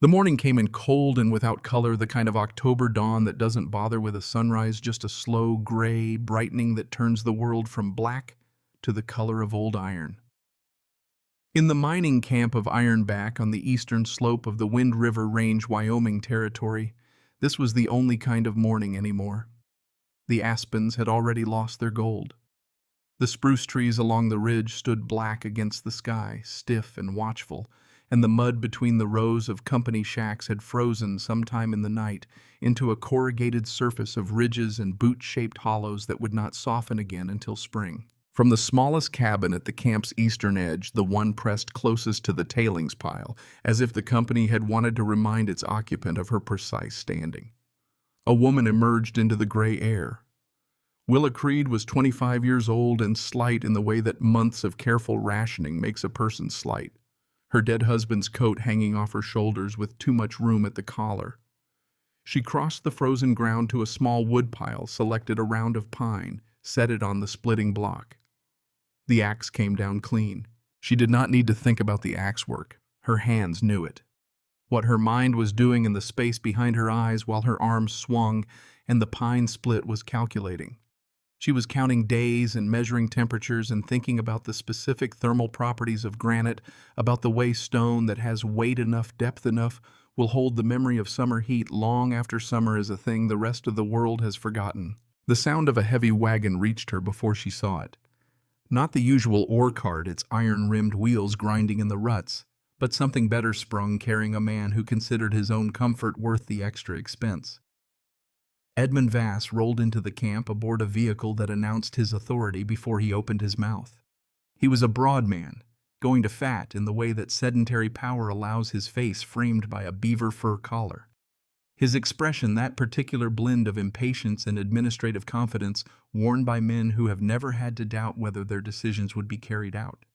The morning came in cold and without color, the kind of October dawn that doesn't bother with a sunrise, just a slow, gray brightening that turns the world from black to the color of old iron. In the mining camp of Ironback on the eastern slope of the Wind River Range, Wyoming territory, this was the only kind of morning anymore. The aspens had already lost their gold. The spruce trees along the ridge stood black against the sky, stiff and watchful, and the mud between the rows of company shacks had frozen sometime in the night into a corrugated surface of ridges and boot-shaped hollows that would not soften again until spring. From the smallest cabin at the camp's eastern edge, the one pressed closest to the tailings pile, as if the company had wanted to remind its occupant of her precise standing, a woman emerged into the gray air. Willa Creed was 25 years old and slight in the way that months of careful rationing makes a person slight, her dead husband's coat hanging off her shoulders with too much room at the collar. She crossed the frozen ground to a small woodpile, selected a round of pine, set it on the splitting block. The axe came down clean. She did not need to think about the axe work. Her hands knew it. What her mind was doing in the space behind her eyes while her arms swung and the pine split was calculating. She was counting days and measuring temperatures and thinking about the specific thermal properties of granite, about the way stone that has weight enough, depth enough, will hold the memory of summer heat long after summer is a thing the rest of the world has forgotten. The sound of a heavy wagon reached her before she saw it. Not the usual ore cart, its iron-rimmed wheels grinding in the ruts, but something better sprung, carrying a man who considered his own comfort worth the extra expense. Edmund Vass rolled into the camp aboard a vehicle that announced his authority before he opened his mouth. He was a broad man, going to fat in the way that sedentary power allows his face framed by a beaver fur collar. His expression, that particular blend of impatience and administrative confidence worn by men who have never had to doubt whether their decisions would be carried out.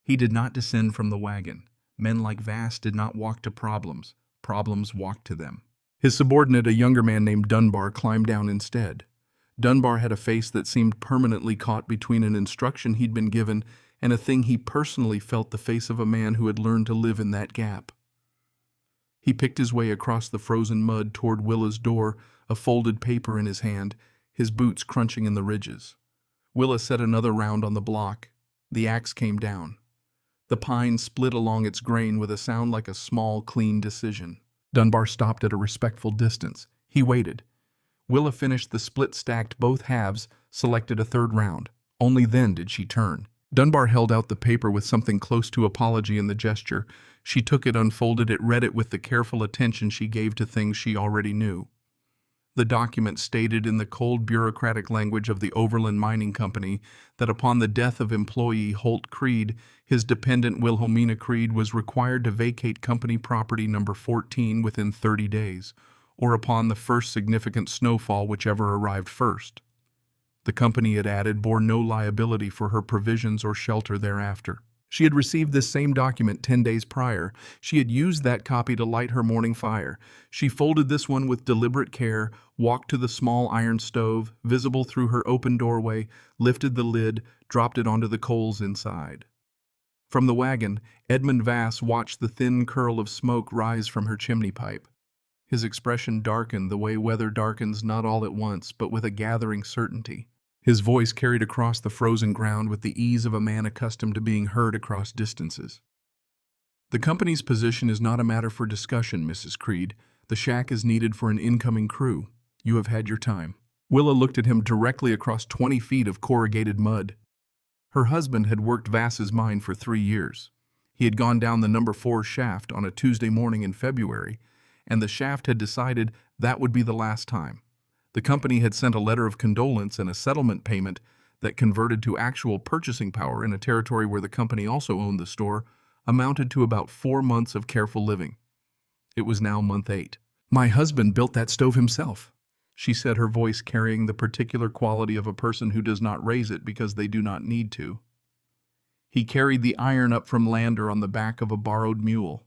He did not descend from the wagon. Men like Vass did not walk to problems. Problems walked to them. His subordinate, a younger man named Dunbar, climbed down instead. Dunbar had a face that seemed permanently caught between an instruction he'd been given and a thing he personally felt, the face of a man who had learned to live in that gap. He picked his way across the frozen mud toward Willa's door, a folded paper in his hand, his boots crunching in the ridges. Willa set another round on the block. The axe came down. The pine split along its grain with a sound like a small, clean decision. Dunbar stopped at a respectful distance. He waited. Willa finished the split, stacked both halves, selected a third round. Only then did she turn. Dunbar held out the paper with something close to apology in the gesture. She took it, unfolded it, read it with the careful attention she gave to things she already knew. The document stated in the cold bureaucratic language of the Overland Mining Company that upon the death of employee Holt Creed, his dependent Wilhelmina Creed was required to vacate company property number 14 within 30 days, or upon the first significant snowfall, whichever arrived first. The company, it added, bore no liability for her provisions or shelter thereafter. She had received this same document 10 days prior. She had used that copy to light her morning fire. She folded this one with deliberate care, walked to the small iron stove, visible through her open doorway, lifted the lid, dropped it onto the coals inside. From the wagon, Edmund Vass watched the thin curl of smoke rise from her chimney pipe. His expression darkened the way weather darkens, not all at once, but with a gathering certainty. His voice carried across the frozen ground with the ease of a man accustomed to being heard across distances. "The company's position is not a matter for discussion, Mrs. Creed. The shack is needed for an incoming crew. You have had your time." Willa looked at him directly across 20 feet of corrugated mud. Her husband had worked Vass's mine for 3 years. He had gone down the number 4 shaft on a Tuesday morning in February, and the shaft had decided that would be the last time. The company had sent a letter of condolence and a settlement payment that converted to actual purchasing power in a territory where the company also owned the store, amounted to about 4 months of careful living. It was now month 8. "My husband built that stove himself," she said, her voice carrying the particular quality of a person who does not raise it because they do not need to. "He carried the iron up from Lander on the back of a borrowed mule."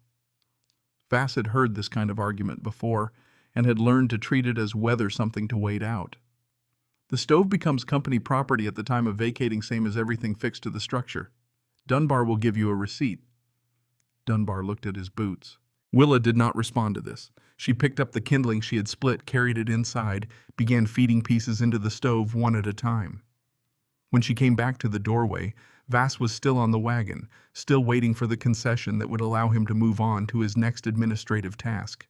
Vass had heard this kind of argument before, and had learned to treat it as weather, something to wait out. "The stove becomes company property at the time of vacating, same as everything fixed to the structure. Dunbar will give you a receipt." Dunbar looked at his boots. Willa did not respond to this. She picked up the kindling she had split, carried it inside, began feeding pieces into the stove one at a time. When she came back to the doorway, Vass was still on the wagon, still waiting for the concession that would allow him to move on to his next administrative task.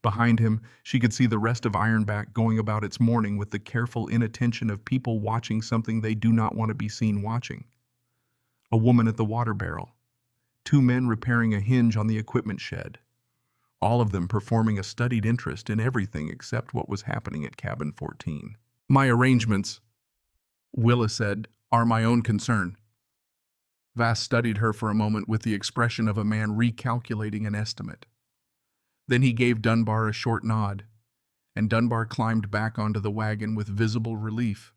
Behind him, she could see the rest of Ironback going about its morning with the careful inattention of people watching something they do not want to be seen watching. A woman at the water barrel. 2 men repairing a hinge on the equipment shed. All of them performing a studied interest in everything except what was happening at Cabin 14. "My arrangements," Willa said, "are my own concern." Vass studied her for a moment with the expression of a man recalculating an estimate. Then he gave Dunbar a short nod, and Dunbar climbed back onto the wagon with visible relief,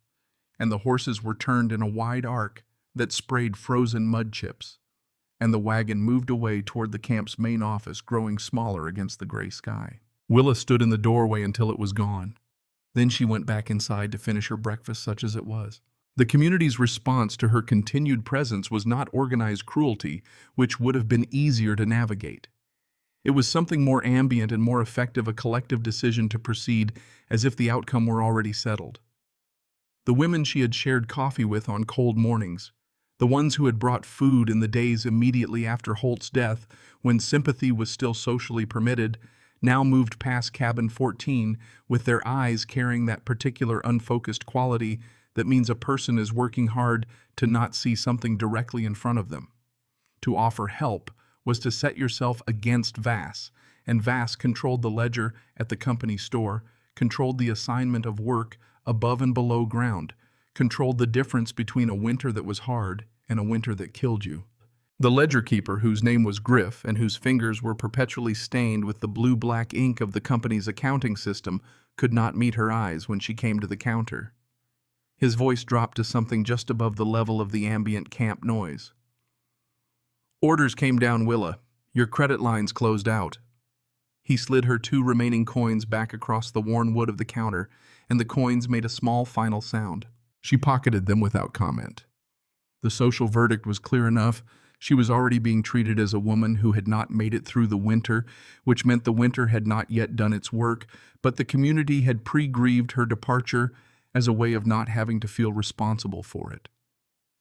and the horses were turned in a wide arc that sprayed frozen mud chips, and the wagon moved away toward the camp's main office, growing smaller against the gray sky. Willa stood in the doorway until it was gone. Then she went back inside to finish her breakfast, such as it was. The community's response to her continued presence was not organized cruelty, which would have been easier to navigate. It was something more ambient and more effective, a collective decision to proceed as if the outcome were already settled. The women she had shared coffee with on cold mornings, the ones who had brought food in the days immediately after Holt's death, when sympathy was still socially permitted, now moved past Cabin 14 with their eyes carrying that particular unfocused quality that means a person is working hard to not see something directly in front of them. To offer help was to set yourself against Vass, and Vass controlled the ledger at the company store, controlled the assignment of work above and below ground, controlled the difference between a winter that was hard and a winter that killed you. The ledger keeper, whose name was Griff and whose fingers were perpetually stained with the blue-black ink of the company's accounting system, could not meet her eyes when she came to the counter. His voice dropped to something just above the level of the ambient camp noise. "Orders came down, Willa. Your credit line's closed out." He slid her 2 remaining coins back across the worn wood of the counter, and the coins made a small final sound. She pocketed them without comment. The social verdict was clear enough. She was already being treated as a woman who had not made it through the winter, which meant the winter had not yet done its work, but the community had pre-grieved her departure as a way of not having to feel responsible for it.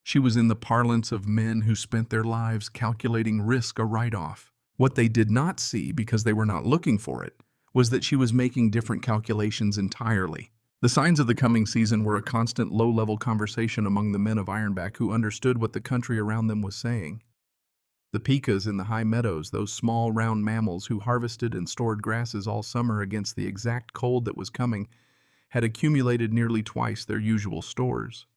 She was in the parlance of men who spent their lives calculating risk a write-off. What they did not see, because they were not looking for it, was that she was making different calculations entirely. The signs of the coming season were a constant low-level conversation among the men of Ironback who understood what the country around them was saying. The pikas in the high meadows, those small round mammals who harvested and stored grasses all summer against the exact cold that was coming, had accumulated nearly twice their usual stores.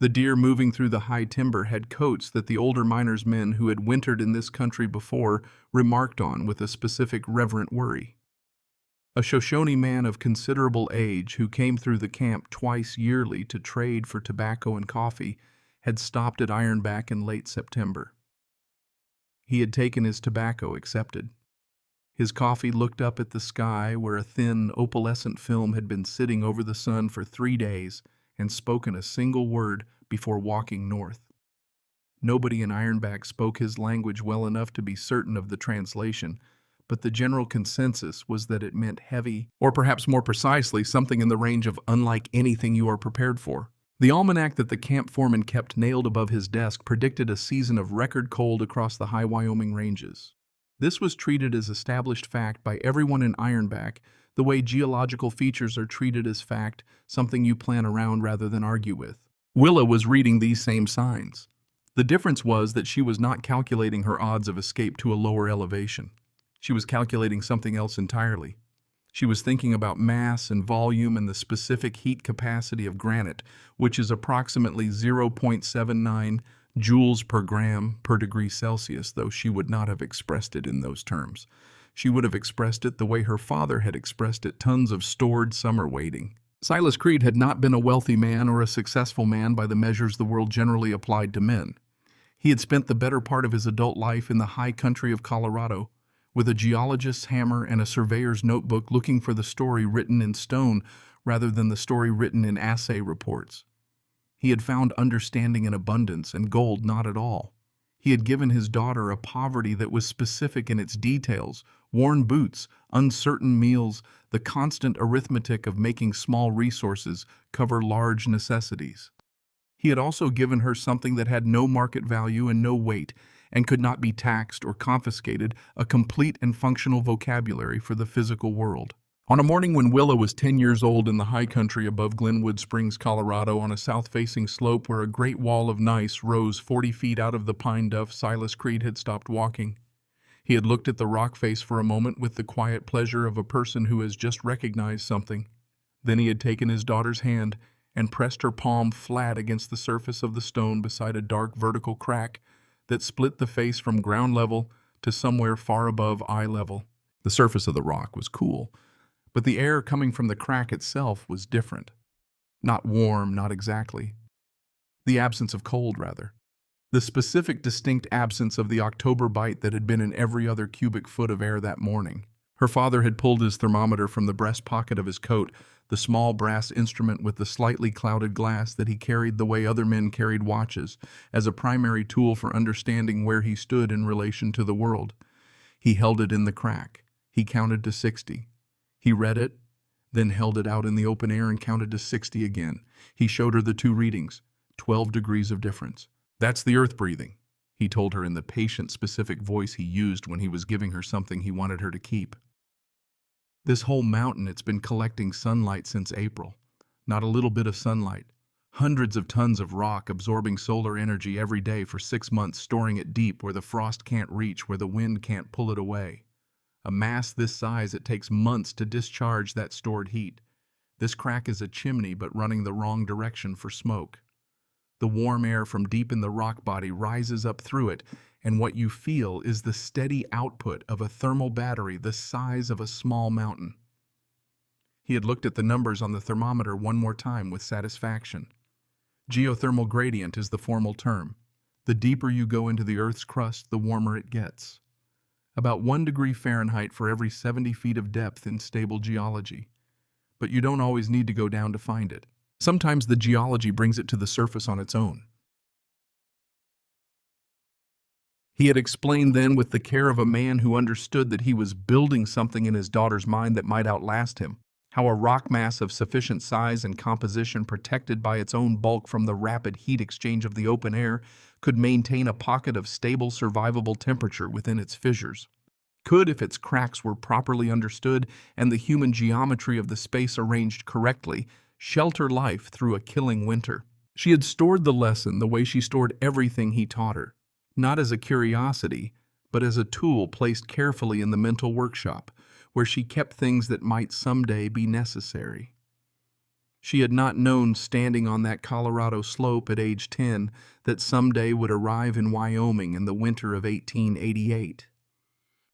The deer moving through the high timber had coats that the older miners' men who had wintered in this country before remarked on with a specific reverent worry. A Shoshone man of considerable age who came through the camp twice yearly to trade for tobacco and coffee had stopped at Ironback in late September. He had taken his tobacco accepted. His coffee looked up at the sky where a thin, opalescent film had been sitting over the sun for 3 days and spoken a single word before walking north. Nobody in Ironback spoke his language well enough to be certain of the translation, but the general consensus was that it meant heavy, or perhaps more precisely, something in the range of unlike anything you are prepared for. The almanac that the camp foreman kept nailed above his desk predicted a season of record cold across the high Wyoming ranges. This was treated as established fact by everyone in Ironback, the way geological features are treated as fact, something you plan around rather than argue with. Willa was reading these same signs. The difference was that she was not calculating her odds of escape to a lower elevation. She was calculating something else entirely. She was thinking about mass and volume and the specific heat capacity of granite, which is approximately 0.79 joules per gram per degree Celsius, though she would not have expressed it in those terms. She would have expressed it the way her father had expressed it, tons of stored summer waiting. Silas Creed had not been a wealthy man or a successful man by the measures the world generally applied to men. He had spent the better part of his adult life in the high country of Colorado, with a geologist's hammer and a surveyor's notebook looking for the story written in stone rather than the story written in assay reports. He had found understanding in abundance and gold not at all. He had given his daughter a poverty that was specific in its details: worn boots, uncertain meals, the constant arithmetic of making small resources cover large necessities. He had also given her something that had no market value and no weight, and could not be taxed or confiscated: a complete and functional vocabulary for the physical world. On a morning when Willa was 10 years old in the high country above Glenwood Springs, Colorado, on a south-facing slope where a great wall of gneiss rose 40 feet out of the pine duff, Silas Creed had stopped walking. He had looked at the rock face for a moment with the quiet pleasure of a person who has just recognized something. Then he had taken his daughter's hand and pressed her palm flat against the surface of the stone beside a dark vertical crack that split the face from ground level to somewhere far above eye level. The surface of the rock was cool, but the air coming from the crack itself was different. Not warm, not exactly. The absence of cold, rather. The specific, distinct absence of the October bite that had been in every other cubic foot of air that morning. Her father had pulled his thermometer from the breast pocket of his coat, the small brass instrument with the slightly clouded glass that he carried the way other men carried watches, as a primary tool for understanding where he stood in relation to the world. He held it in the crack. He counted to 60. He read it, then held it out in the open air and counted to 60 again. He showed her the two readings, 12 degrees of difference. "That's the earth breathing," he told her in the patient, specific voice he used when he was giving her something he wanted her to keep. "This whole mountain, it's been collecting sunlight since April. Not a little bit of sunlight. Hundreds of tons of rock absorbing solar energy every day for 6 months, storing it deep where the frost can't reach, where the wind can't pull it away. A mass this size, it takes months to discharge that stored heat. This crack is a chimney, but running the wrong direction for smoke. The warm air from deep in the rock body rises up through it, and what you feel is the steady output of a thermal battery the size of a small mountain." He had looked at the numbers on the thermometer one more time with satisfaction. Geothermal gradient is the formal term. The deeper you go into the Earth's crust, the warmer it gets. About 1 degree Fahrenheit for every 70 feet of depth in stable geology. But you don't always need to go down to find it. Sometimes the geology brings it to the surface on its own. He had explained then with the care of a man who understood that he was building something in his daughter's mind that might outlast him, how a rock mass of sufficient size and composition, protected by its own bulk from the rapid heat exchange of the open air, could maintain a pocket of stable, survivable temperature within its fissures. Could, if its cracks were properly understood and the human geometry of the space arranged correctly, shelter life through a killing winter. She had stored the lesson the way she stored everything he taught her, not as a curiosity, but as a tool placed carefully in the mental workshop, where she kept things that might someday be necessary. She had not known, standing on that Colorado slope at age 10, that someday would arrive in Wyoming in the winter of 1888.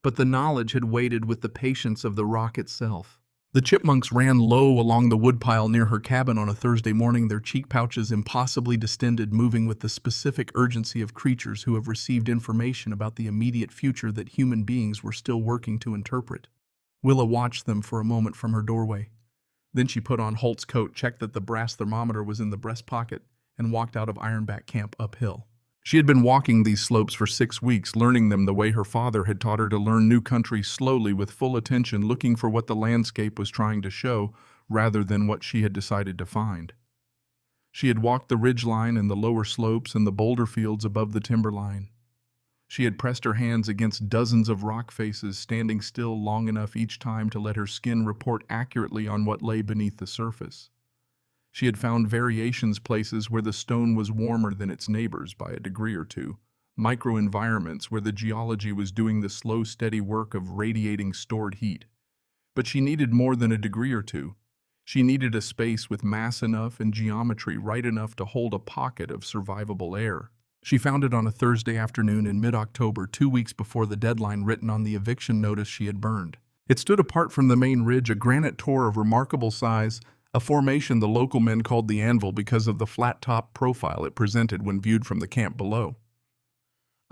But the knowledge had waited with the patience of the rock itself. The chipmunks ran low along the woodpile near her cabin on a Thursday morning, their cheek pouches impossibly distended, moving with the specific urgency of creatures who have received information about the immediate future that human beings were still working to interpret. Willa watched them for a moment from her doorway. Then she put on Holt's coat, checked that the brass thermometer was in the breast pocket, and walked out of Ironback camp uphill. She had been walking these slopes for 6 weeks, learning them the way her father had taught her to learn new country, slowly, with full attention, looking for what the landscape was trying to show, rather than what she had decided to find. She had walked the ridgeline and the lower slopes and the boulder fields above the timberline. She had pressed her hands against dozens of rock faces, standing still long enough each time to let her skin report accurately on what lay beneath the surface. She had found variations, places where the stone was warmer than its neighbors by a degree or two, microenvironments where the geology was doing the slow, steady work of radiating stored heat. But she needed more than a degree or two. She needed a space with mass enough and geometry right enough to hold a pocket of survivable air. She found it on a Thursday afternoon in mid-October, 2 weeks before the deadline written on the eviction notice she had burned. It stood apart from the main ridge, a granite tor of remarkable size, a formation the local men called the Anvil because of the flat-top profile it presented when viewed from the camp below.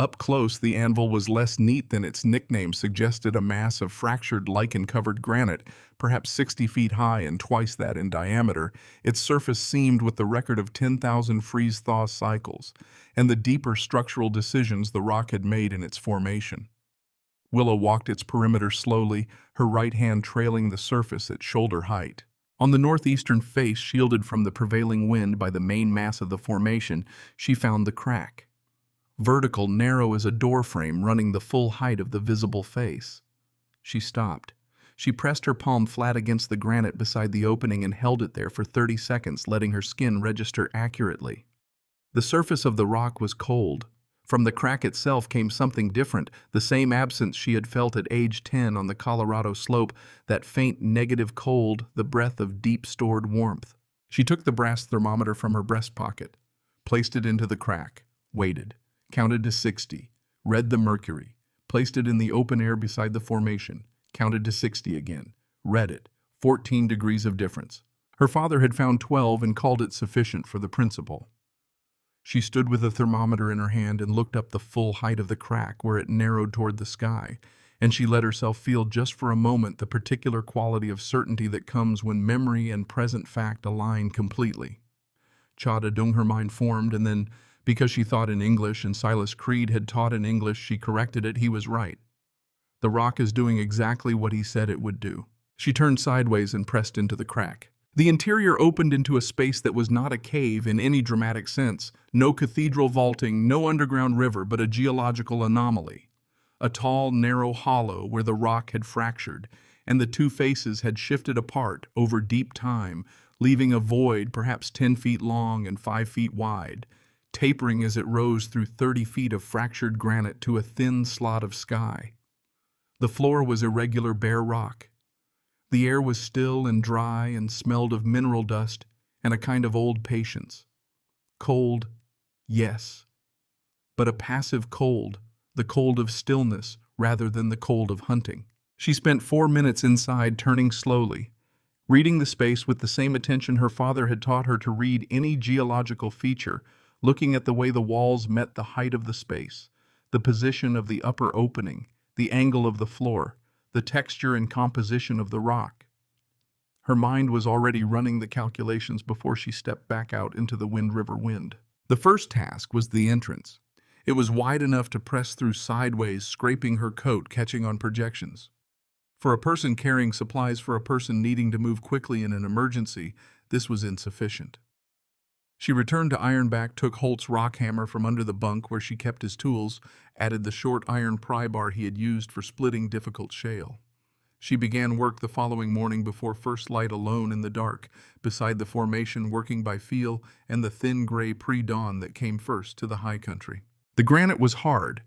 Up close, the anvil was less neat than its nickname suggested, a mass of fractured lichen-covered granite, perhaps 60 feet high and twice that in diameter. Its surface seamed with the record of 10,000 freeze-thaw cycles, and the deeper structural decisions the rock had made in its formation. Willa walked its perimeter slowly, her right hand trailing the surface at shoulder height. On the northeastern face, shielded from the prevailing wind by the main mass of the formation, she found the crack. Vertical, narrow as a doorframe running the full height of the visible face. She stopped. She pressed her palm flat against the granite beside the opening and held it there for 30 seconds, letting her skin register accurately. The surface of the rock was cold. From the crack itself came something different, the same absence she had felt at age 10 on the Colorado slope, that faint negative cold, the breath of deep-stored warmth. She took the brass thermometer from her breast pocket, placed it into the crack, waited, counted to 60, read the mercury, placed it in the open air beside the formation, counted to 60 again, read it, 14 degrees of difference. Her father had found 12 and called it sufficient for the principal. She stood with the thermometer in her hand and looked up the full height of the crack where it narrowed toward the sky, and she let herself feel just for a moment the particular quality of certainty that comes when memory and present fact align completely. Chada dung, her mind formed, and then, because she thought in English and Silas Creed had taught in English, she corrected it. He was right. The rock is doing exactly what he said it would do. She turned sideways and pressed into the crack. The interior opened into a space that was not a cave in any dramatic sense, no cathedral vaulting, no underground river, but a geological anomaly. A tall, narrow hollow where the rock had fractured, and the two faces had shifted apart over deep time, leaving a void perhaps 10 feet long and 5 feet wide, tapering as it rose through 30 feet of fractured granite to a thin slot of sky. The floor was irregular bare rock. The air was still and dry and smelled of mineral dust and a kind of old patience. Cold, yes, but a passive cold, the cold of stillness rather than the cold of hunting. She spent 4 minutes inside, turning slowly, reading the space with the same attention her father had taught her to read any geological feature, looking at the way the walls met the height of the space, the position of the upper opening, the angle of the floor, the texture and composition of the rock. Her mind was already running the calculations before she stepped back out into the Wind River wind. The first task was the entrance. It was wide enough to press through sideways, scraping her coat, catching on projections. For a person carrying supplies, for a person needing to move quickly in an emergency, this was insufficient. She returned to Ironback, took Holt's rock hammer from under the bunk where she kept his tools, added the short iron pry bar he had used for splitting difficult shale. She began work the following morning before first light, alone in the dark, beside the formation, working by feel and the thin gray pre-dawn that came first to the high country. The granite was hard,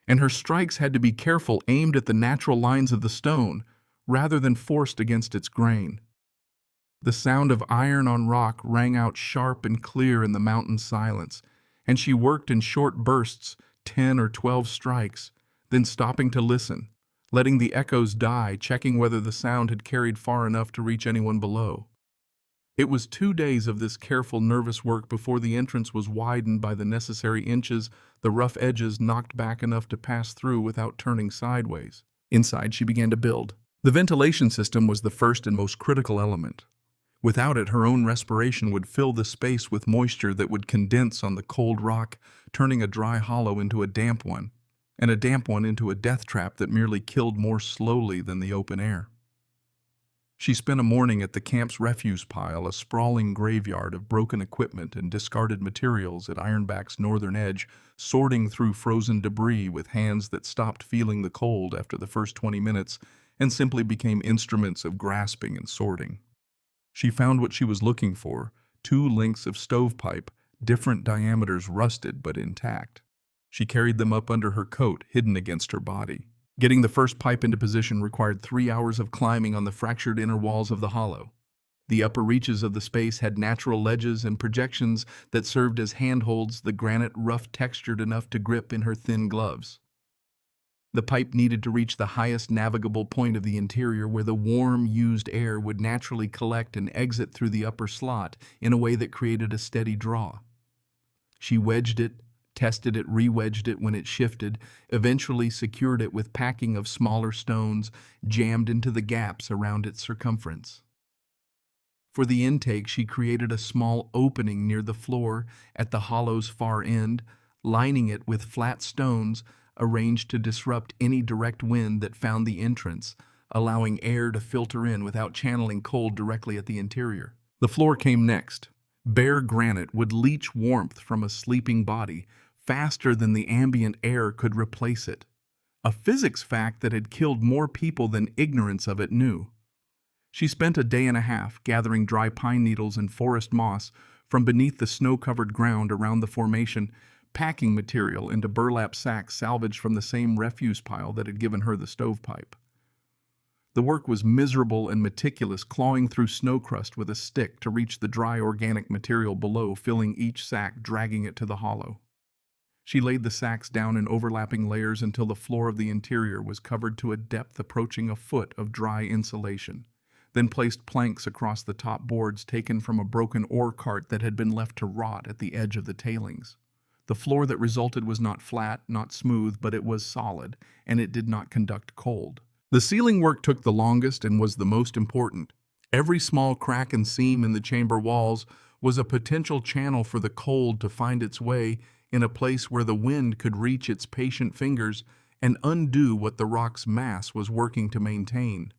and her strikes had to be careful, aimed at the natural lines of the stone, rather than forced against its grain. The sound of iron on rock rang out sharp and clear in the mountain silence, and she worked in short bursts, 10 or 12 strikes, then stopping to listen, letting the echoes die, checking whether the sound had carried far enough to reach anyone below. It was 2 days of this careful, nervous work before the entrance was widened by the necessary inches, the rough edges knocked back enough to pass through without turning sideways. Inside, she began to build. The ventilation system was the first and most critical element. Without it, her own respiration would fill the space with moisture that would condense on the cold rock, turning a dry hollow into a damp one, and a damp one into a death trap that merely killed more slowly than the open air. She spent a morning at the camp's refuse pile, a sprawling graveyard of broken equipment and discarded materials at Ironback's northern edge, sorting through frozen debris with hands that stopped feeling the cold after the first 20 minutes and simply became instruments of grasping and sorting. She found what she was looking for, 2 lengths of stovepipe, different diameters, rusted but intact. She carried them up under her coat, hidden against her body. Getting the first pipe into position required 3 hours of climbing on the fractured inner walls of the hollow. The upper reaches of the space had natural ledges and projections that served as handholds, the granite rough textured enough to grip in her thin gloves. The pipe needed to reach the highest navigable point of the interior, where the warm, used air would naturally collect and exit through the upper slot in a way that created a steady draw. She wedged it, tested it, re-wedged it when it shifted, eventually secured it with packing of smaller stones jammed into the gaps around its circumference. For the intake, she created a small opening near the floor at the hollow's far end, lining it with flat stones arranged to disrupt any direct wind that found the entrance, allowing air to filter in without channeling cold directly at the interior. The floor came next. Bare granite would leach warmth from a sleeping body faster than the ambient air could replace it. A physics fact that had killed more people than ignorance of it knew. She spent a day and a half gathering dry pine needles and forest moss from beneath the snow-covered ground around the formation, packing material into burlap sacks salvaged from the same refuse pile that had given her the stovepipe. The work was miserable and meticulous, clawing through snow crust with a stick to reach the dry organic material below, filling each sack, dragging it to the hollow. She laid the sacks down in overlapping layers until the floor of the interior was covered to a depth approaching a foot of dry insulation, then placed planks across the top boards taken from a broken ore cart that had been left to rot at the edge of the tailings. The floor that resulted was not flat, not smooth, but it was solid, and it did not conduct cold. The ceiling work took the longest and was the most important. Every small crack and seam in the chamber walls was a potential channel for the cold to find its way in a place where the wind could reach its patient fingers and undo what the rock's mass was working to maintain.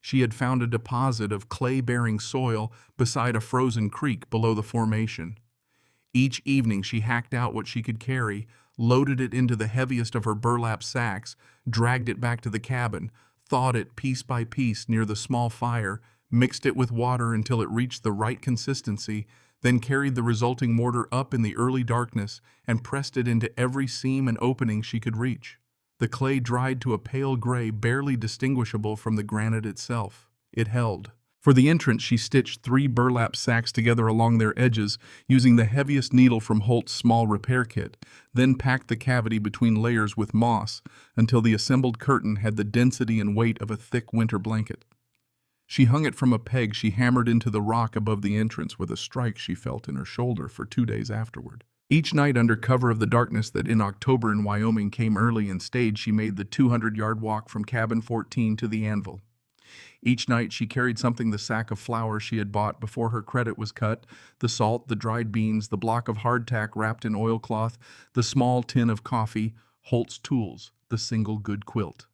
She had found a deposit of clay-bearing soil beside a frozen creek below the formation. Each evening she hacked out what she could carry, loaded it into the heaviest of her burlap sacks, dragged it back to the cabin, thawed it piece by piece near the small fire, mixed it with water until it reached the right consistency, then carried the resulting mortar up in the early darkness and pressed it into every seam and opening she could reach. The clay dried to a pale gray, barely distinguishable from the granite itself. It held. For the entrance, she stitched 3 burlap sacks together along their edges, using the heaviest needle from Holt's small repair kit, then packed the cavity between layers with moss until the assembled curtain had the density and weight of a thick winter blanket. She hung it from a peg she hammered into the rock above the entrance with a strike she felt in her shoulder for 2 days afterward. Each night, under cover of the darkness that in October in Wyoming came early and stayed, she made the 200-yard walk from cabin 14 to the Anvil. Each night she carried something: the sack of flour she had bought before her credit was cut, the salt, the dried beans, the block of hardtack wrapped in oilcloth, the small tin of coffee, Holt's tools, the single good quilt.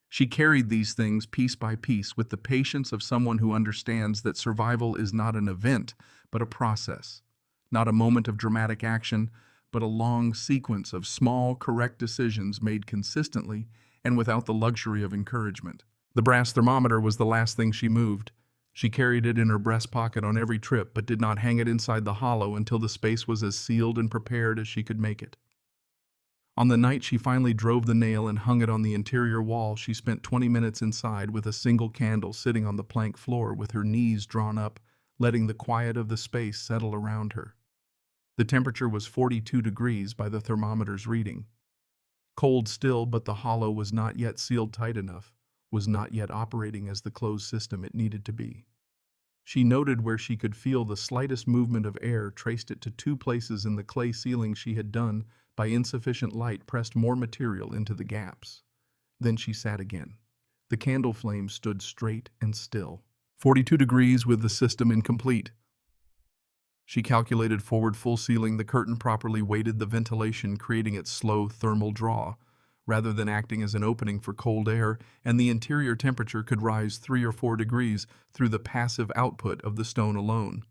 She carried these things piece by piece with the patience of someone who understands that survival is not an event, but a process. Not a moment of dramatic action, but a long sequence of small, correct decisions made consistently and without the luxury of encouragement. The brass thermometer was the last thing she moved. She carried it in her breast pocket on every trip, but did not hang it inside the hollow until the space was as sealed and prepared as she could make it. On the night she finally drove the nail and hung it on the interior wall, she spent 20 minutes inside with a single candle, sitting on the plank floor with her knees drawn up, letting the quiet of the space settle around her. The temperature was 42 degrees by the thermometer's reading. Cold still, but the hollow was not yet sealed tight enough, was not yet operating as the closed system it needed to be. She noted where she could feel the slightest movement of air, traced it to 2 places in the clay ceiling she had done, by insufficient light, pressed more material into the gaps. Then she sat again. The candle flame stood straight and still. 42 degrees with the system incomplete. She calculated forward full sealing. The curtain properly weighted the ventilation, creating its slow thermal draw, rather than acting as an opening for cold air, and the interior temperature could rise 3 or 4 degrees through the passive output of the stone alone.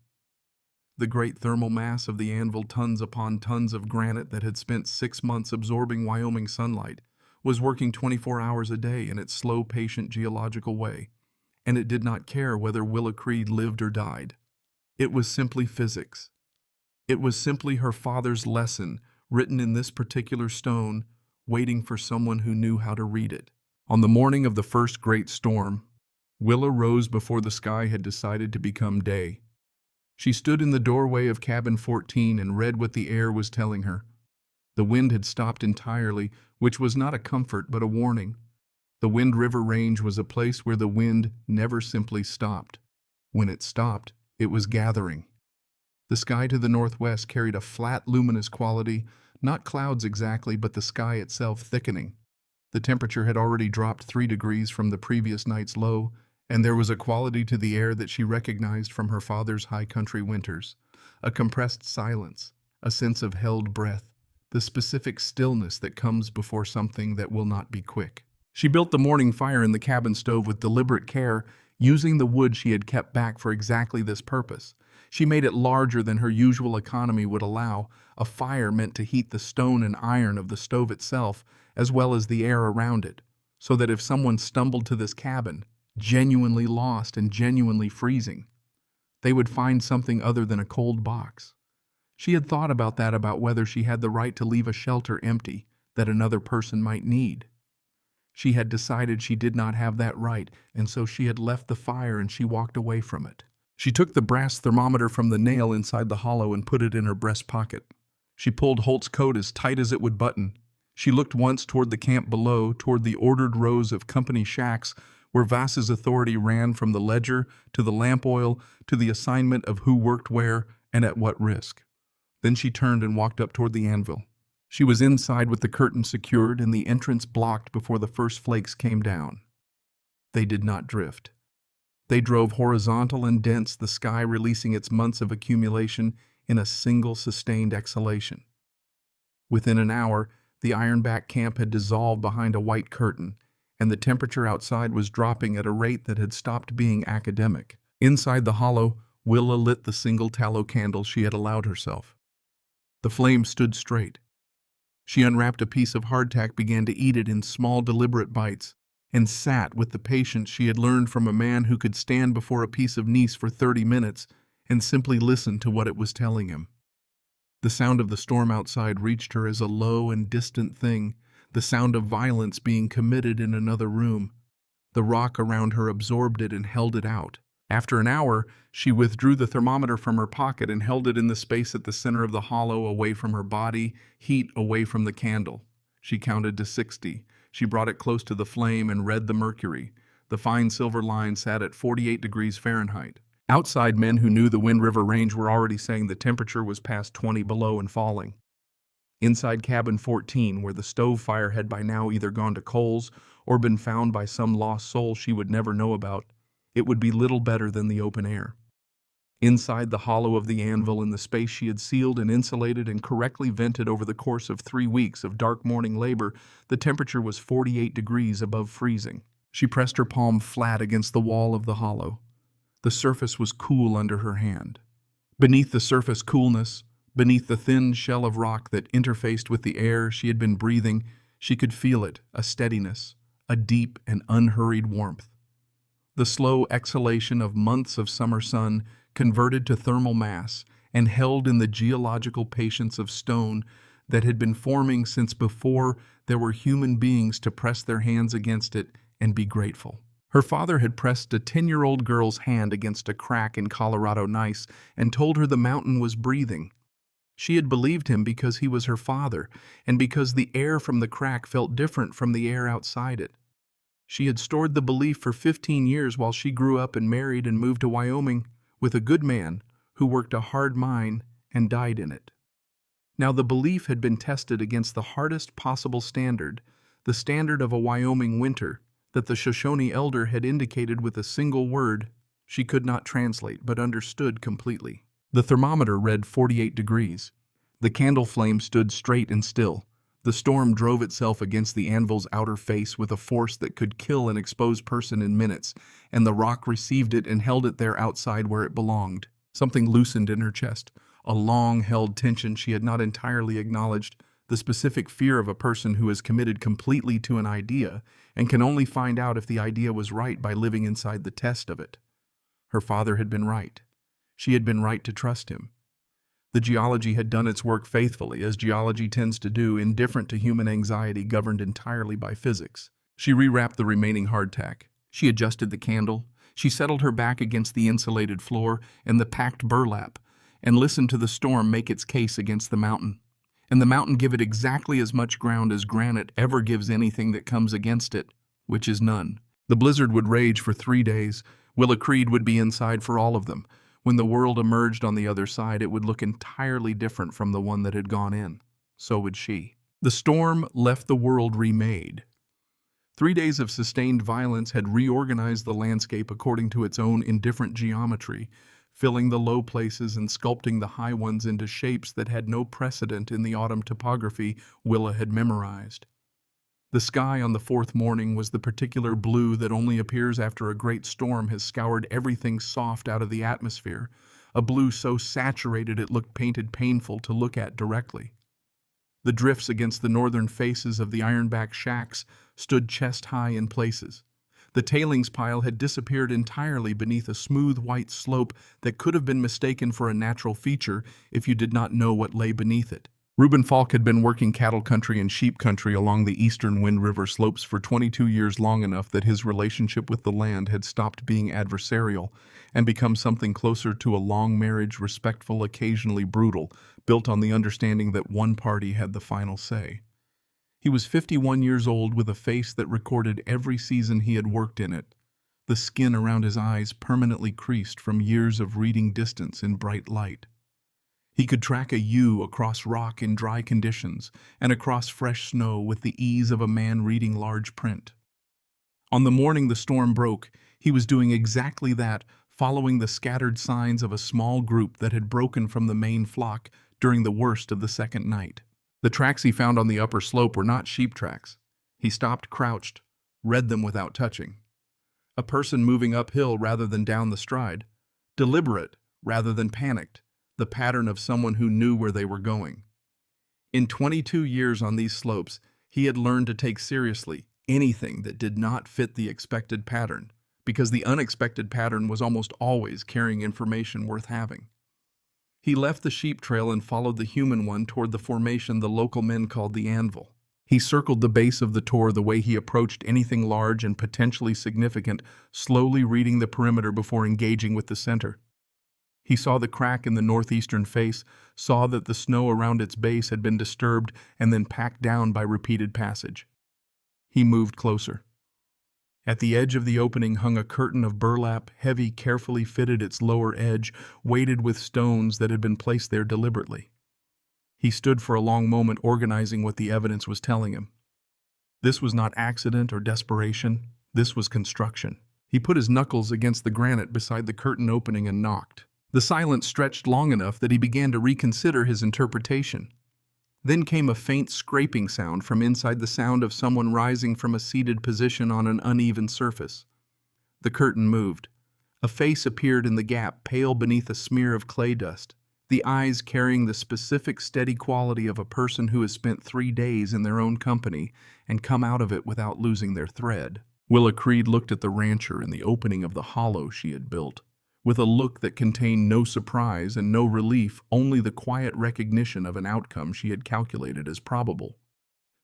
The great thermal mass of the Anvil, tons upon tons of granite that had spent 6 months absorbing Wyoming sunlight, was working 24 hours a day in its slow, patient geological way, and it did not care whether Willa Creed lived or died. It was simply physics. It was simply her father's lesson, written in this particular stone, waiting for someone who knew how to read it. On the morning of the first great storm, Willa rose before the sky had decided to become day. She stood in the doorway of cabin 14 and read what the air was telling her. The wind had stopped entirely, which was not a comfort but a warning. The Wind River Range was a place where the wind never simply stopped. When it stopped, it was gathering. The sky to the northwest carried a flat, luminous quality, Not clouds exactly, but the sky itself thickening. The temperature had already dropped 3 degrees from the previous night's low, and there was a quality to the air that she recognized from her father's high country winters. A compressed silence, a sense of held breath, the specific stillness that comes before something that will not be quick. She built the morning fire in the cabin stove with deliberate care, using the wood she had kept back for exactly this purpose. She made it larger than her usual economy would allow, a fire meant to heat the stone and iron of the stove itself, as well as the air around it, so that if someone stumbled to this cabin, genuinely lost and genuinely freezing, they would find something other than a cold box. She had thought about that, about whether she had the right to leave a shelter empty that another person might need. She had decided she did not have that right, and so she had left the fire and she walked away from it. She took the brass thermometer from the nail inside the hollow and put it in her breast pocket. She pulled Holt's coat as tight as it would button. She looked once toward the camp below, toward the ordered rows of company shacks where Vass's authority ran from the ledger to the lamp oil to the assignment of who worked where and at what risk. Then she turned and walked up toward the anvil. She was inside with the curtain secured and the entrance blocked before the first flakes came down. They did not drift. They drove horizontal and dense, the sky releasing its months of accumulation in a single sustained exhalation. Within an hour, the Ironback camp had dissolved behind a white curtain, and the temperature outside was dropping at a rate that had stopped being academic. Inside the hollow, Willa lit the single tallow candle she had allowed herself. The flame stood straight. She unwrapped a piece of hardtack, began to eat it in small, deliberate bites, and sat with the patience she had learned from a man who could stand before a piece of gneiss for 30 minutes and simply listen to what it was telling him. The sound of the storm outside reached her as a low and distant thing, the sound of violence being committed in another room. The rock around her absorbed it and held it out. After an hour, she withdrew the thermometer from her pocket and held it in the space at the center of the hollow, away from her body, heat away from the candle. She counted to 60. She brought it close to the flame and read the mercury. The fine silver line sat at 48 degrees Fahrenheit. Outside, men who knew the Wind River range were already saying the temperature was past 20 below and falling. Inside cabin 14, where the stove fire had by now either gone to coals or been found by some lost soul she would never know about, it would be little better than the open air. Inside the hollow of the anvil, in the space she had sealed and insulated and correctly vented over the course of 3 weeks of dark morning labor, the temperature was 48 degrees above freezing. She pressed her palm flat against the wall of the hollow. The surface was cool under her hand. Beneath the surface coolness, beneath the thin shell of rock that interfaced with the air she had been breathing, she could feel it, a steadiness, a deep and unhurried warmth. The slow exhalation of months of summer sun converted to thermal mass and held in the geological patience of stone that had been forming since before there were human beings to press their hands against it and be grateful. Her father had pressed a 10-year-old girl's hand against a crack in Colorado gneiss and told her the mountain was breathing. She had believed him because he was her father and because the air from the crack felt different from the air outside it. She had stored the belief for 15 years while she grew up and married and moved to Wyoming with a good man who worked a hard mine and died in it. Now the belief had been tested against the hardest possible standard, the standard of a Wyoming winter, that the Shoshone elder had indicated with a single word she could not translate but understood completely. The thermometer read 48 degrees. The candle flame stood straight and still. The storm drove itself against the anvil's outer face with a force that could kill an exposed person in minutes, and the rock received it and held it there outside where it belonged. Something loosened in her chest, a long-held tension she had not entirely acknowledged, the specific fear of a person who is committed completely to an idea and can only find out if the idea was right by living inside the test of it. Her father had been right. She had been right to trust him. The geology had done its work faithfully, as geology tends to do, indifferent to human anxiety governed entirely by physics. She rewrapped the remaining hardtack. She adjusted the candle. She settled her back against the insulated floor and the packed burlap, and listened to the storm make its case against the mountain. And the mountain give it exactly as much ground as granite ever gives anything that comes against it, which is none. The blizzard would rage for 3 days. Willa Creed would be inside for all of them. When the world emerged on the other side, it would look entirely different from the one that had gone in. So would she. The storm left the world remade. 3 days of sustained violence had reorganized the landscape according to its own indifferent geometry, filling the low places and sculpting the high ones into shapes that had no precedent in the autumn topography Willa had memorized. The sky on the fourth morning was the particular blue that only appears after a great storm has scoured everything soft out of the atmosphere, a blue so saturated it looked painted painful to look at directly. The drifts against the northern faces of the Ironback shacks stood chest-high in places. The tailings pile had disappeared entirely beneath a smooth white slope that could have been mistaken for a natural feature if you did not know what lay beneath it. Reuben Falk had been working cattle country and sheep country along the eastern Wind River slopes for 22 years, long enough that his relationship with the land had stopped being adversarial and become something closer to a long marriage, respectful, occasionally brutal, built on the understanding that one party had the final say. He was 51 years old with a face that recorded every season he had worked in it, the skin around his eyes permanently creased from years of reading distance in bright light. He could track a U across rock in dry conditions and across fresh snow with the ease of a man reading large print. On the morning the storm broke, he was doing exactly that, following the scattered signs of a small group that had broken from the main flock during the worst of the second night. The tracks he found on the upper slope were not sheep tracks. He stopped, crouched, read them without touching. A person moving uphill rather than down the stride, deliberate rather than panicked, the pattern of someone who knew where they were going. In 22 years on these slopes, he had learned to take seriously anything that did not fit the expected pattern, because the unexpected pattern was almost always carrying information worth having. He left the sheep trail and followed the human one toward the formation the local men called the Anvil. He circled the base of the tor the way he approached anything large and potentially significant, slowly reading the perimeter before engaging with the center. He saw the crack in the northeastern face, saw that the snow around its base had been disturbed and then packed down by repeated passage. He moved closer. At the edge of the opening hung a curtain of burlap, heavy, carefully fitted its lower edge, weighted with stones that had been placed there deliberately. He stood for a long moment organizing what the evidence was telling him. This was not accident or desperation. This was construction. He put his knuckles against the granite beside the curtain opening and knocked. The silence stretched long enough that he began to reconsider his interpretation. Then came a faint scraping sound from inside, the sound of someone rising from a seated position on an uneven surface. The curtain moved. A face appeared in the gap, pale beneath a smear of clay dust, the eyes carrying the specific steady quality of a person who has spent 3 days in their own company and come out of it without losing their thread. Willa Creed looked at the rancher in the opening of the hollow she had built, with a look that contained no surprise and no relief, only the quiet recognition of an outcome she had calculated as probable.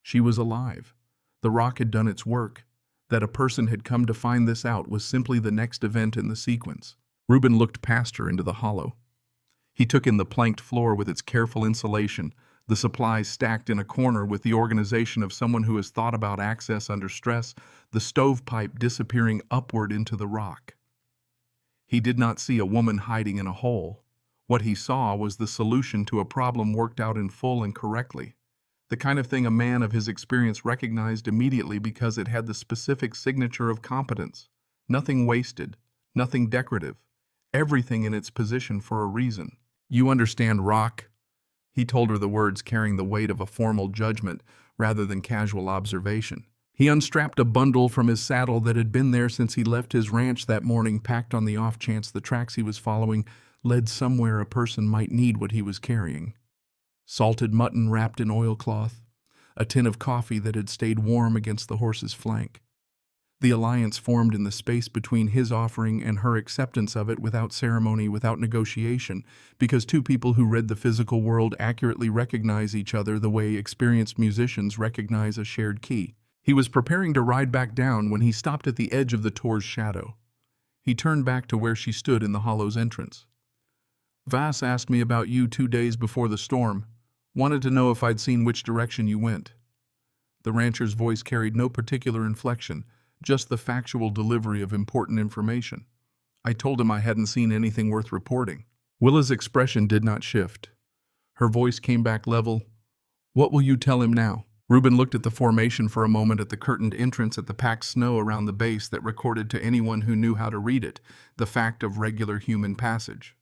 She was alive. The rock had done its work. That a person had come to find this out was simply the next event in the sequence. Reuben looked past her into the hollow. He took in the planked floor with its careful insulation, the supplies stacked in a corner with the organization of someone who has thought about access under stress, the stovepipe disappearing upward into the rock. He did not see a woman hiding in a hole. What he saw was the solution to a problem worked out in full and correctly. The kind of thing a man of his experience recognized immediately because it had the specific signature of competence. Nothing wasted, nothing decorative, everything in its position for a reason. "You understand rock?" He told her, the words carrying the weight of a formal judgment rather than casual observation. He unstrapped a bundle from his saddle that had been there since he left his ranch that morning, packed on the off chance the tracks he was following led somewhere a person might need what he was carrying. Salted mutton wrapped in oilcloth, a tin of coffee that had stayed warm against the horse's flank. The alliance formed in the space between his offering and her acceptance of it, without ceremony, without negotiation, because two people who read the physical world accurately recognize each other the way experienced musicians recognize a shared key. He was preparing to ride back down when he stopped at the edge of the tor's shadow. He turned back to where she stood in the hollow's entrance. "Vass asked me about you 2 days before the storm. Wanted to know if I'd seen which direction you went." The rancher's voice carried no particular inflection, just the factual delivery of important information. "I told him I hadn't seen anything worth reporting." Willa's expression did not shift. Her voice came back level. What will you tell him now? Reuben looked at the formation for a moment at the curtained entrance at the packed snow around the base that recorded to anyone who knew how to read it the fact of regular human passage.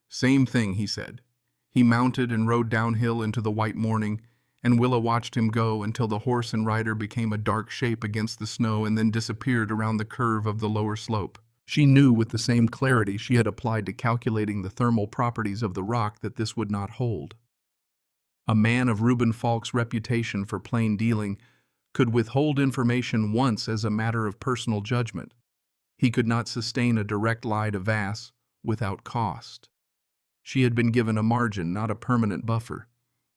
Same thing, he said. He mounted and rode downhill into the white morning, and Willa watched him go until the horse and rider became a dark shape against the snow and then disappeared around the curve of the lower slope. She knew with the same clarity she had applied to calculating the thermal properties of the rock that this would not hold. A man of Reuben Falk's reputation for plain dealing could withhold information once as a matter of personal judgment. He could not sustain a direct lie to Vass without cost. She had been given a margin, not a permanent buffer.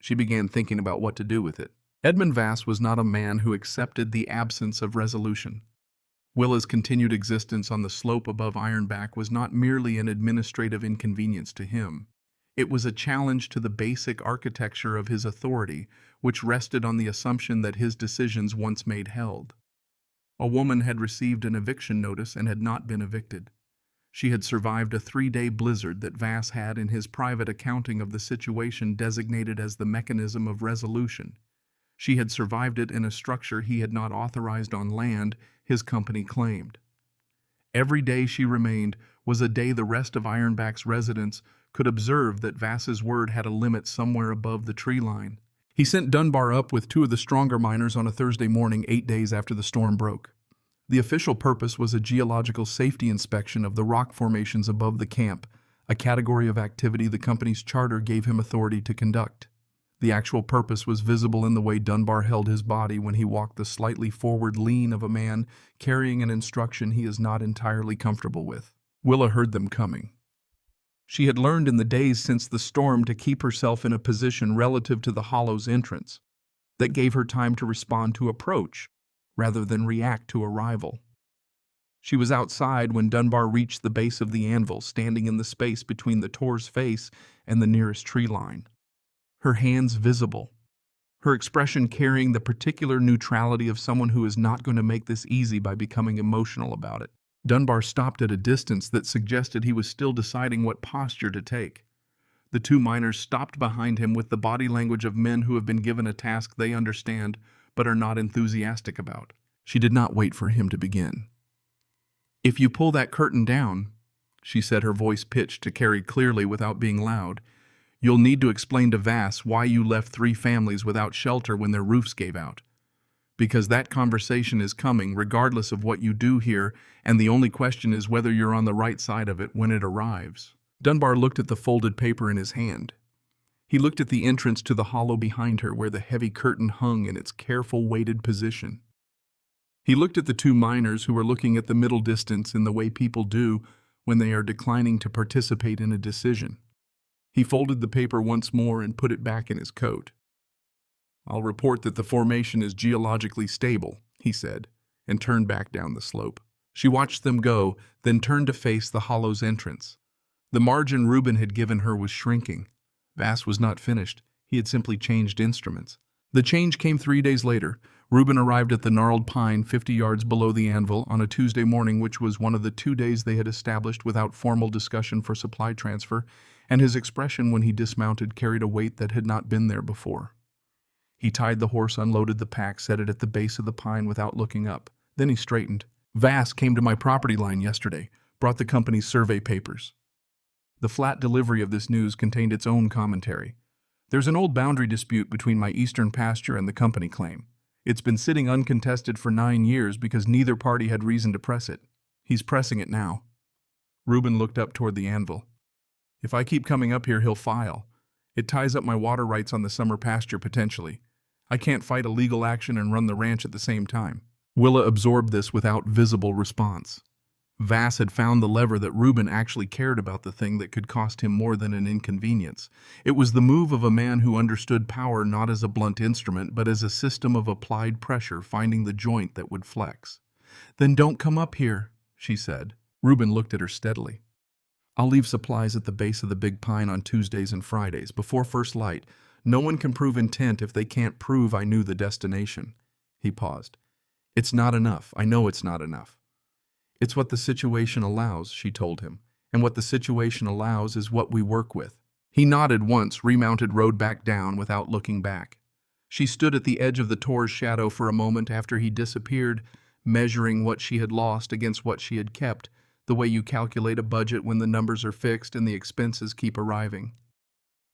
She began thinking about what to do with it. Edmund Vass was not a man who accepted the absence of resolution. Willa's continued existence on the slope above Ironback was not merely an administrative inconvenience to him. It was a challenge to the basic architecture of his authority, which rested on the assumption that his decisions once made held. A woman had received an eviction notice and had not been evicted. She had survived a 3-day blizzard that Vass had in his private accounting of the situation designated as the mechanism of resolution. She had survived it in a structure he had not authorized on land his company claimed. Every day she remained was a day the rest of Ironback's residents could observe that Vass's word had a limit somewhere above the tree line. He sent Dunbar up with 2 of the stronger miners on a Thursday morning 8 days after the storm broke. The official purpose was a geological safety inspection of the rock formations above the camp, a category of activity the company's charter gave him authority to conduct. The actual purpose was visible in the way Dunbar held his body when he walked the slightly forward lean of a man carrying an instruction he is not entirely comfortable with. Willa heard them coming. She had learned in the days since the storm to keep herself in a position relative to the hollow's entrance that gave her time to respond to approach rather than react to arrival. She was outside when Dunbar reached the base of the anvil, standing in the space between the Tor's face and the nearest tree line. Her hands visible, her expression carrying the particular neutrality of someone who is not going to make this easy by becoming emotional about it. Dunbar stopped at a distance that suggested he was still deciding what posture to take. The 2 miners stopped behind him with the body language of men who have been given a task they understand but are not enthusiastic about. She did not wait for him to begin. "If you pull that curtain down," she said, her voice pitched to carry clearly without being loud, "you'll need to explain to Vass why you left 3 families without shelter when their roofs gave out. Because that conversation is coming regardless of what you do here, and the only question is whether you're on the right side of it when it arrives." Dunbar looked at the folded paper in his hand. He looked at the entrance to the hollow behind her where the heavy curtain hung in its careful weighted position. He looked at the 2 miners who were looking at the middle distance in the way people do when they are declining to participate in a decision. He folded the paper once more and put it back in his coat. "I'll report that the formation is geologically stable," he said, and turned back down the slope. She watched them go, then turned to face the hollow's entrance. The margin Reuben had given her was shrinking. Vass was not finished. He had simply changed instruments. The change came 3 days later. Reuben arrived at the gnarled pine 50 yards below the anvil on a Tuesday morning, which was one of the 2 days they had established without formal discussion for supply transfer, and his expression when he dismounted carried a weight that had not been there before. He tied the horse, unloaded the pack, set it at the base of the pine without looking up. Then he straightened. "Vass came to my property line yesterday, brought the company's survey papers." The flat delivery of this news contained its own commentary. "There's an old boundary dispute between my eastern pasture and the company claim. It's been sitting uncontested for 9 years because neither party had reason to press it. He's pressing it now." Reuben looked up toward the anvil. "If I keep coming up here, he'll file. It ties up my water rights on the summer pasture potentially. I can't fight a legal action and run the ranch at the same time." Willa absorbed this without visible response. Vass had found the lever that Reuben actually cared about, the thing that could cost him more than an inconvenience. It was the move of a man who understood power not as a blunt instrument, but as a system of applied pressure, finding the joint that would flex. "Then don't come up here," she said. Reuben looked at her steadily. "I'll leave supplies at the base of the big pine on Tuesdays and Fridays, before first light. No one can prove intent if they can't prove I knew the destination." He paused. "It's not enough. I know it's not enough." "It's what the situation allows," she told him, "and what the situation allows is what we work with." He nodded once, remounted, rode back down without looking back. She stood at the edge of the Tor's shadow for a moment after he disappeared, measuring what she had lost against what she had kept, the way you calculate a budget when the numbers are fixed and the expenses keep arriving.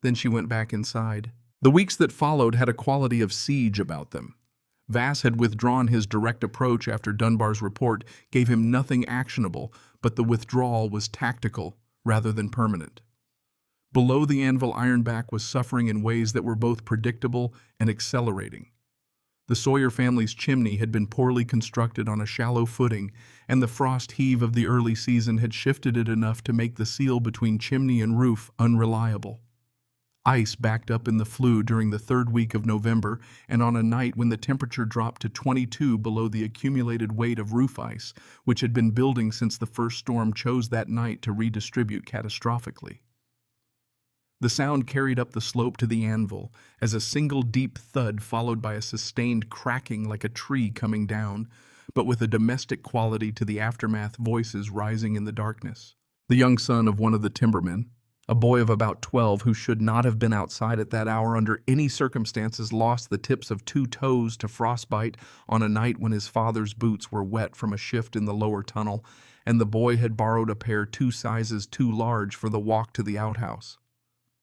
Then she went back inside. The weeks that followed had a quality of siege about them. Vass had withdrawn his direct approach after Dunbar's report gave him nothing actionable, but the withdrawal was tactical rather than permanent. Below the Anvil, Ironback was suffering in ways that were both predictable and accelerating. The Sawyer family's chimney had been poorly constructed on a shallow footing, and the frost heave of the early season had shifted it enough to make the seal between chimney and roof unreliable. Ice backed up in the flue during the third week of November, and on a night when the temperature dropped to 22 below the accumulated weight of roof ice, which had been building since the first storm chose that night to redistribute catastrophically. The sound carried up the slope to the Anvil as a single deep thud followed by a sustained cracking like a tree coming down, but with a domestic quality to the aftermath, voices rising in the darkness. The young son of one of the timbermen, a boy of about 12 who should not have been outside at that hour under any circumstances, lost the tips of 2 toes to frostbite on a night when his father's boots were wet from a shift in the lower tunnel, and the boy had borrowed a pair 2 sizes too large for the walk to the outhouse.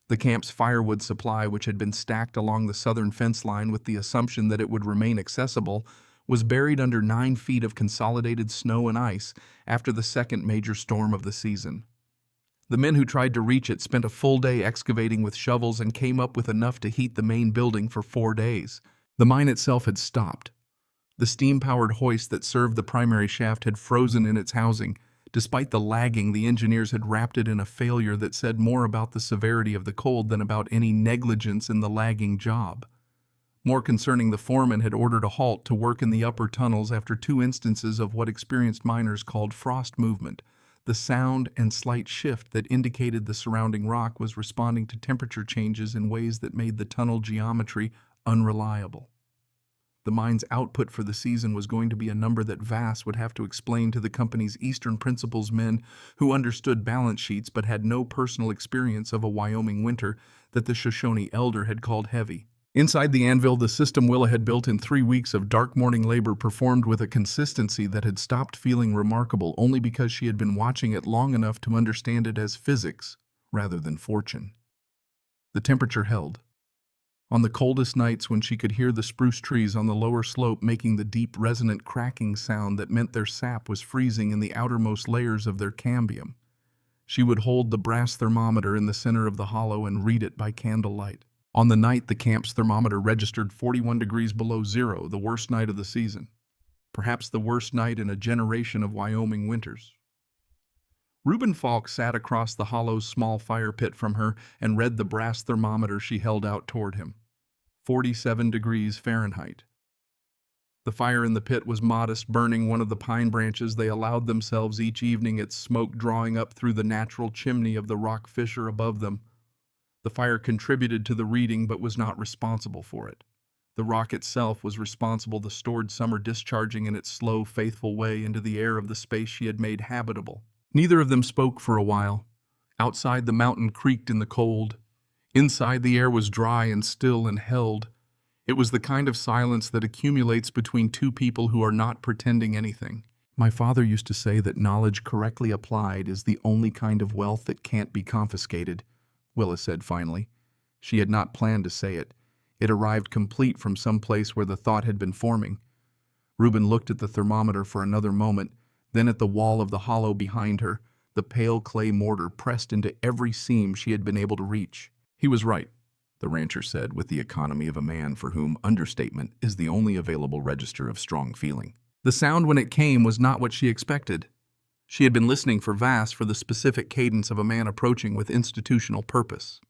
The camp's firewood supply, which had been stacked along the southern fence line with the assumption that it would remain accessible, was buried under 9 feet of consolidated snow and ice after the second major storm of the season. The men who tried to reach it spent a full day excavating with shovels and came up with enough to heat the main building for 4 days. The mine itself had stopped. The steam-powered hoist that served the primary shaft had frozen in its housing. Despite the lagging, the engineers had wrapped it in a failure that said more about the severity of the cold than about any negligence in the lagging job. More concerning, the foreman had ordered a halt to work in the upper tunnels after 2 instances of what experienced miners called frost movement. The sound and slight shift that indicated the surrounding rock was responding to temperature changes in ways that made the tunnel geometry unreliable. The mine's output for the season was going to be a number that Vass would have to explain to the company's Eastern Principles men who understood balance sheets but had no personal experience of a Wyoming winter that the Shoshone elder had called heavy. Inside the Anvil, the system Willa had built in 3 weeks of dark morning labor performed with a consistency that had stopped feeling remarkable only because she had been watching it long enough to understand it as physics rather than fortune. The temperature held. On the coldest nights, when she could hear the spruce trees on the lower slope making the deep resonant cracking sound that meant their sap was freezing in the outermost layers of their cambium, she would hold the brass thermometer in the center of the hollow and read it by candlelight. On the night the camp's thermometer registered 41 degrees below zero, the worst night of the season. Perhaps the worst night in a generation of Wyoming winters. Reuben Falk sat across the hollow's small fire pit from her and read the brass thermometer she held out toward him. 47 degrees Fahrenheit. The fire in the pit was modest, burning one of the pine branches they allowed themselves each evening, its smoke drawing up through the natural chimney of the rock fissure above them. The fire contributed to the reading but was not responsible for it. The rock itself was responsible, the stored summer discharging in its slow, faithful way into the air of the space she had made habitable. Neither of them spoke for a while. Outside, the mountain creaked in the cold. Inside, the air was dry and still and held. It was the kind of silence that accumulates between 2 people who are not pretending anything. My father used to say that knowledge correctly applied is the only kind of wealth that can't be confiscated, Willa said finally. She had not planned to say it. It arrived complete from some place where the thought had been forming. Reuben looked at the thermometer for another moment, then at the wall of the hollow behind her, the pale clay mortar pressed into every seam she had been able to reach. He was right, the rancher said, with the economy of a man for whom understatement is the only available register of strong feeling. The sound when it came was not what she expected. She had been listening for Vass for the specific cadence of a man approaching with institutional purpose.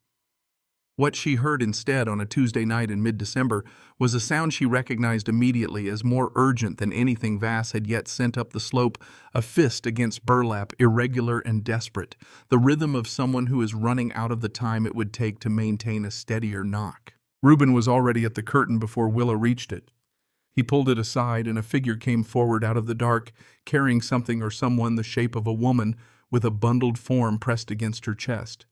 What she heard instead on a Tuesday night in mid-December was a sound she recognized immediately as more urgent than anything Vass had yet sent up the slope, a fist against burlap, irregular and desperate, the rhythm of someone who is running out of the time it would take to maintain a steadier knock. Reuben was already at the curtain before Willa reached it. He pulled it aside, and a figure came forward out of the dark, carrying something or someone the shape of a woman, with a bundled form pressed against her chest.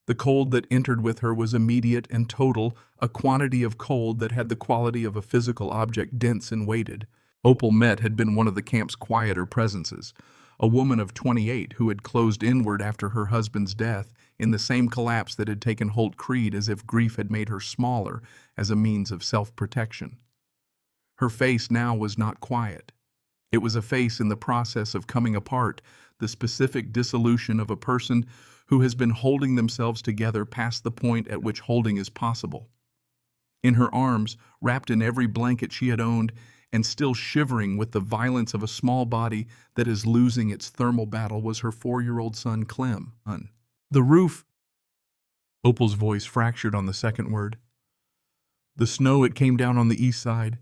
The cold that entered with her was immediate and total, a quantity of cold that had the quality of a physical object, dense and weighted. Opal met had been one of the camp's quieter presences, a woman of 28 who had closed inward after her husband's death in the same collapse that had taken Holt Creed, as if grief had made her smaller as a means of self-protection. Her face now was not quiet. It was a face in the process of coming apart, the specific dissolution of a person who has been holding themselves together past the point at which holding is possible. In her arms, wrapped in every blanket she had owned, and still shivering with the violence of a small body that is losing its thermal battle, was her 4-year-old son, Clem. The roof. Opal's voice fractured on the second word. The snow, it came down on the east side.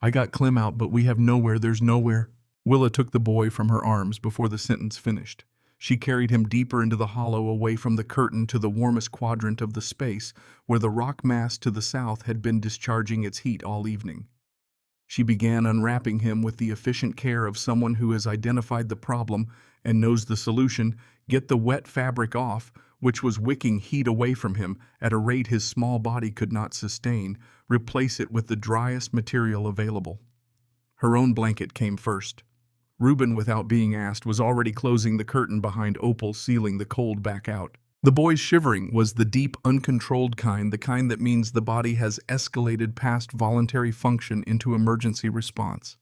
I got Clem out, but we have nowhere, there's nowhere. Willa took the boy from her arms before the sentence finished. She carried him deeper into the hollow, away from the curtain to the warmest quadrant of the space, where the rock mass to the south had been discharging its heat all evening. She began unwrapping him with the efficient care of someone who has identified the problem and knows the solution. Get the wet fabric off, which was wicking heat away from him at a rate his small body could not sustain. Replace it with the driest material available. Her own blanket came first. Reuben, without being asked, was already closing the curtain behind Opal, sealing the cold back out. The boy's shivering was the deep, uncontrolled kind, the kind that means the body has escalated past voluntary function into emergency response.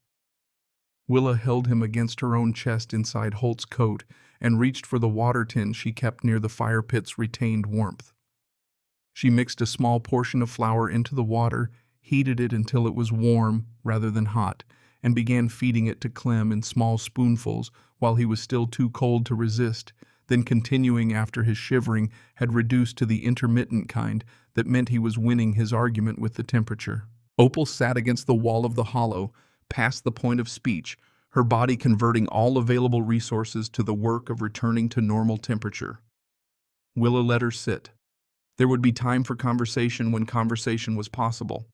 Willa held him against her own chest inside Holt's coat and reached for the water tin she kept near the fire pit's retained warmth. She mixed a small portion of flour into the water, heated it until it was warm rather than hot, and began feeding it to Clem in small spoonfuls while he was still too cold to resist, then continuing after his shivering had reduced to the intermittent kind that meant he was winning his argument with the temperature. Opal sat against the wall of the hollow, past the point of speech, her body converting all available resources to the work of returning to normal temperature. Willa let her sit. There would be time for conversation when conversation was possible.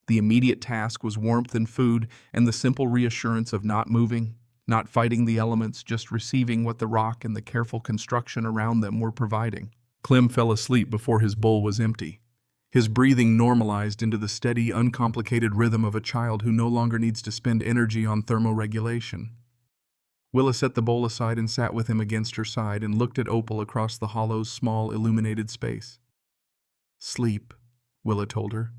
The immediate task was warmth and food, and the simple reassurance of not moving, not fighting the elements, just receiving what the rock and the careful construction around them were providing. Clem fell asleep before his bowl was empty. His breathing normalized into the steady, uncomplicated rhythm of a child who no longer needs to spend energy on thermoregulation. Willa set the bowl aside and sat with him against her side and looked at Opal across the hollow's small, illuminated space. Sleep, Willa told her.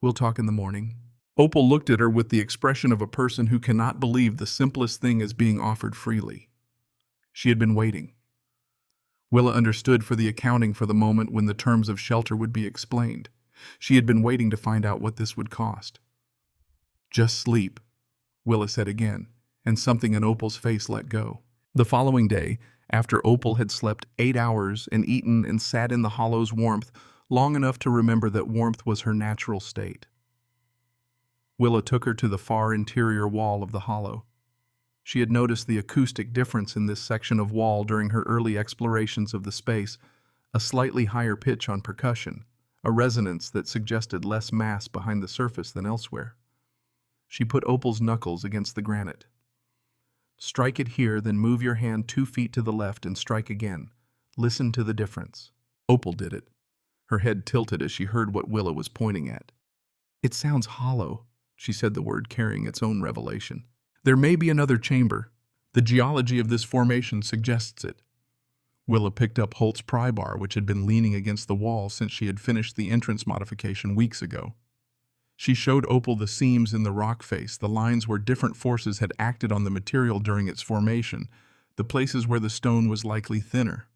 We'll talk in the morning. Opal looked at her with the expression of a person who cannot believe the simplest thing is being offered freely. She had been waiting. Willa understood for the accounting for the moment when the terms of shelter would be explained. She had been waiting to find out what this would cost. Just sleep, Willa said again, and something in Opal's face let go. The following day, after Opal had slept 8 hours and eaten and sat in the hollow's warmth long enough to remember that warmth was her natural state, Willa took her to the far interior wall of the hollow. She had noticed the acoustic difference in this section of wall during her early explorations of the space, a slightly higher pitch on percussion, a resonance that suggested less mass behind the surface than elsewhere. She put Opal's knuckles against the granite. Strike it here, then move your hand 2 feet to the left and strike again. Listen to the difference. Opal did it. Her head tilted as she heard what Willa was pointing at. It sounds hollow, she said, the word carrying its own revelation. There may be another chamber. The geology of this formation suggests it. Willa picked up Holt's pry bar, which had been leaning against the wall since she had finished the entrance modification weeks ago. She showed Opal the seams in the rock face, the lines where different forces had acted on the material during its formation, the places where the stone was likely thinner.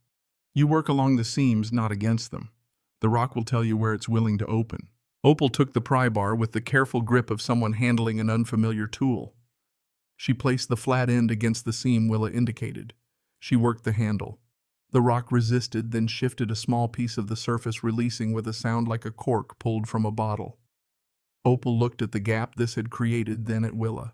You work along the seams, not against them. The rock will tell you where it's willing to open. Opal took the pry bar with the careful grip of someone handling an unfamiliar tool. She placed the flat end against the seam Willa indicated. She worked the handle. The rock resisted, then shifted a small piece of the surface, releasing with a sound like a cork pulled from a bottle. Opal looked at the gap this had created, then at Willa.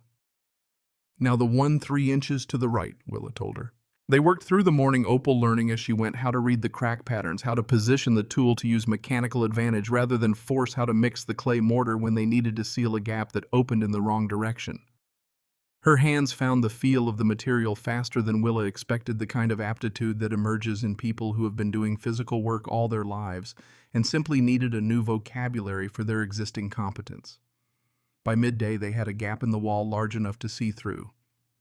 Now the one 3 inches to the right, Willa told her. They worked through the morning, Opal learning as she went how to read the crack patterns, how to position the tool to use mechanical advantage rather than force, how to mix the clay mortar when they needed to seal a gap that opened in the wrong direction. Her hands found the feel of the material faster than Willa expected, the kind of aptitude that emerges in people who have been doing physical work all their lives and simply needed a new vocabulary for their existing competence. By midday, they had a gap in the wall large enough to see through.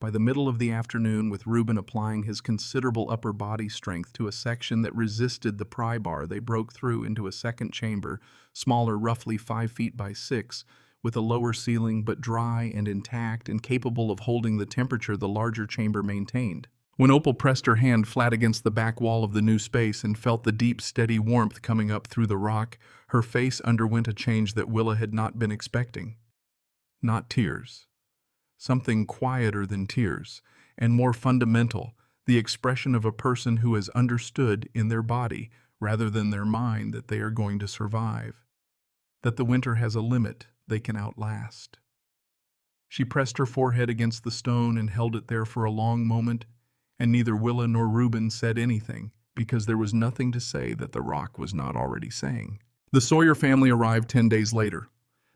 By the middle of the afternoon, with Reuben applying his considerable upper body strength to a section that resisted the pry bar, they broke through into a second chamber, smaller, roughly 5 feet by 6, with a lower ceiling but dry and intact and capable of holding the temperature the larger chamber maintained. When Opal pressed her hand flat against the back wall of the new space and felt the deep, steady warmth coming up through the rock, her face underwent a change that Willa had not been expecting. Not tears. Something quieter than tears, and more fundamental, the expression of a person who has understood in their body, rather than their mind, that they are going to survive, that the winter has a limit they can outlast. She pressed her forehead against the stone and held it there for a long moment, and neither Willa nor Reuben said anything, because there was nothing to say that the rock was not already saying. The Sawyer family arrived 10 days later,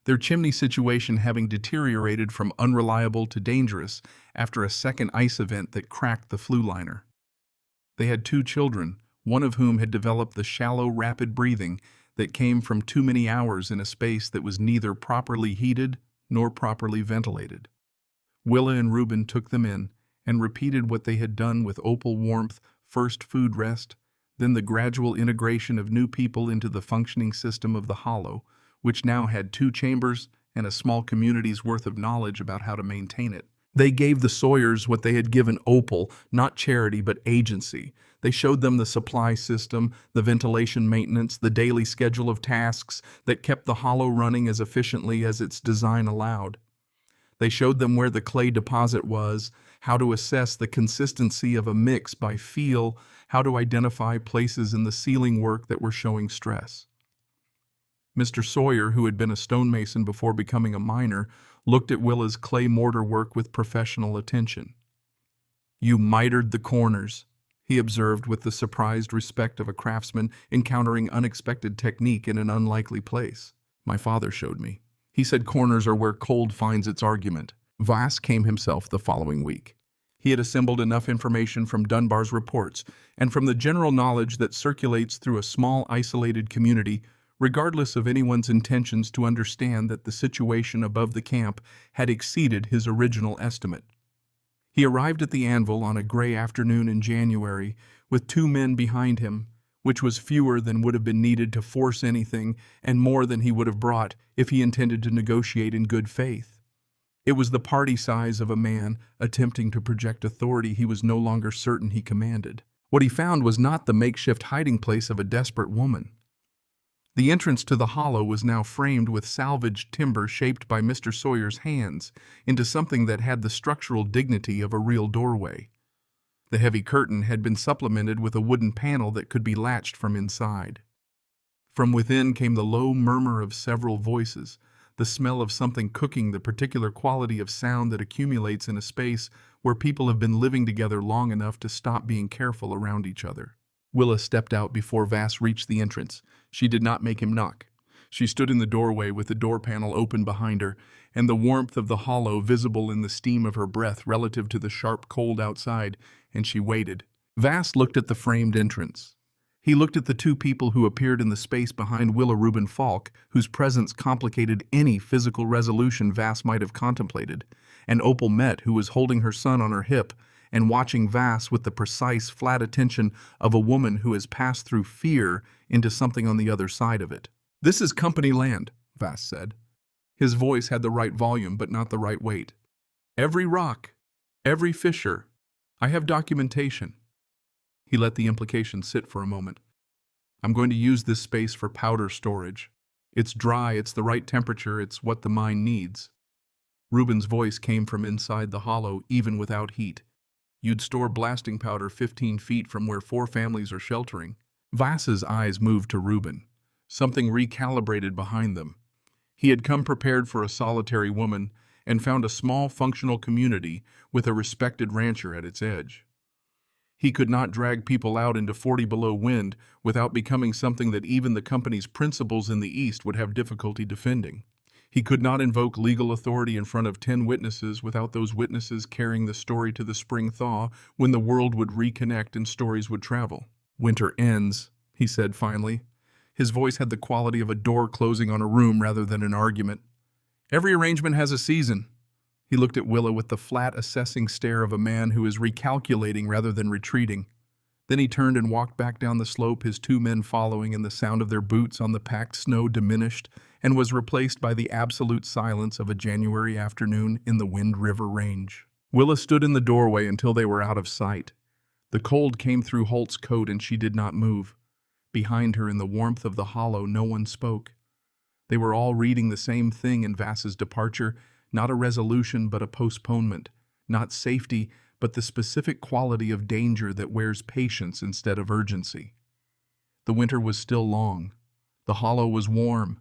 their chimney situation having deteriorated from unreliable to dangerous after a second ice event that cracked the flue liner. They had 2 children, one of whom had developed the shallow, rapid breathing that came from too many hours in a space that was neither properly heated nor properly ventilated. Willa and Reuben took them in and repeated what they had done with Opal: warmth, first food rest, then the gradual integration of new people into the functioning system of the hollow, which now had 2 chambers and a small community's worth of knowledge about how to maintain it. They gave the Sawyers what they had given Opal, not charity but agency. They showed them the supply system, the ventilation maintenance, the daily schedule of tasks that kept the hollow running as efficiently as its design allowed. They showed them where the clay deposit was, how to assess the consistency of a mix by feel, how to identify places in the ceiling work that were showing stress. Mr. Sawyer, who had been a stonemason before becoming a miner, looked at Willa's clay mortar work with professional attention. "You mitered the corners," he observed with the surprised respect of a craftsman encountering unexpected technique in an unlikely place. "My father showed me. He said corners are where cold finds its argument." Vass came himself the following week. He had assembled enough information from Dunbar's reports and from the general knowledge that circulates through a small, isolated community, regardless of anyone's intentions, to understand that the situation above the camp had exceeded his original estimate. He arrived at the Anvil on a gray afternoon in January, with 2 men behind him, which was fewer than would have been needed to force anything and more than he would have brought if he intended to negotiate in good faith. It was the party size of a man attempting to project authority he was no longer certain he commanded. What he found was not the makeshift hiding place of a desperate woman. The entrance to the hollow was now framed with salvaged timber shaped by Mr. Sawyer's hands into something that had the structural dignity of a real doorway. The heavy curtain had been supplemented with a wooden panel that could be latched from inside. From within came the low murmur of several voices, the smell of something cooking, the particular quality of sound that accumulates in a space where people have been living together long enough to stop being careful around each other. Willa stepped out before Vass reached the entrance. She did not make him knock. She stood in the doorway with the door panel open behind her, and the warmth of the hollow visible in the steam of her breath relative to the sharp cold outside, and she waited. Vass looked at the framed entrance. He looked at the 2 people who appeared in the space behind Willa: Reuben Falk, whose presence complicated any physical resolution Vass might have contemplated, and Opal Met, who was holding her son on her hip and watching Vass with the precise, flat attention of a woman who has passed through fear into something on the other side of it. "This is company land," Vass said. His voice had the right volume but not the right weight. "Every rock, every fissure. I have documentation." He let the implication sit for a moment. "I'm going to use this space for powder storage. It's dry, it's the right temperature, it's what the mine needs." Reuben's voice came from inside the hollow, even without heat. "You'd store blasting powder 15 feet from where 4 families are sheltering." Vass's eyes moved to Reuben. Something recalibrated behind them. He had come prepared for a solitary woman and found a small functional community with a respected rancher at its edge. He could not drag people out into 40 below wind without becoming something that even the company's principals in the East would have difficulty defending. He could not invoke legal authority in front of 10 witnesses without those witnesses carrying the story to the spring thaw when the world would reconnect and stories would travel. "Winter ends," he said finally. His voice had the quality of a door closing on a room rather than an argument. "Every arrangement has a season." He looked at Willa with the flat, assessing stare of a man who is recalculating rather than retreating. Then he turned and walked back down the slope, his 2 men following, and the sound of their boots on the packed snow diminished and was replaced by the absolute silence of a January afternoon in the Wind River Range. Willa stood in the doorway until they were out of sight. The cold came through Holt's coat and she did not move. Behind her, in the warmth of the hollow, no one spoke. They were all reading the same thing in Vass's departure, not a resolution but a postponement, not safety but the specific quality of danger that wears patience instead of urgency. The winter was still long. The hollow was warm.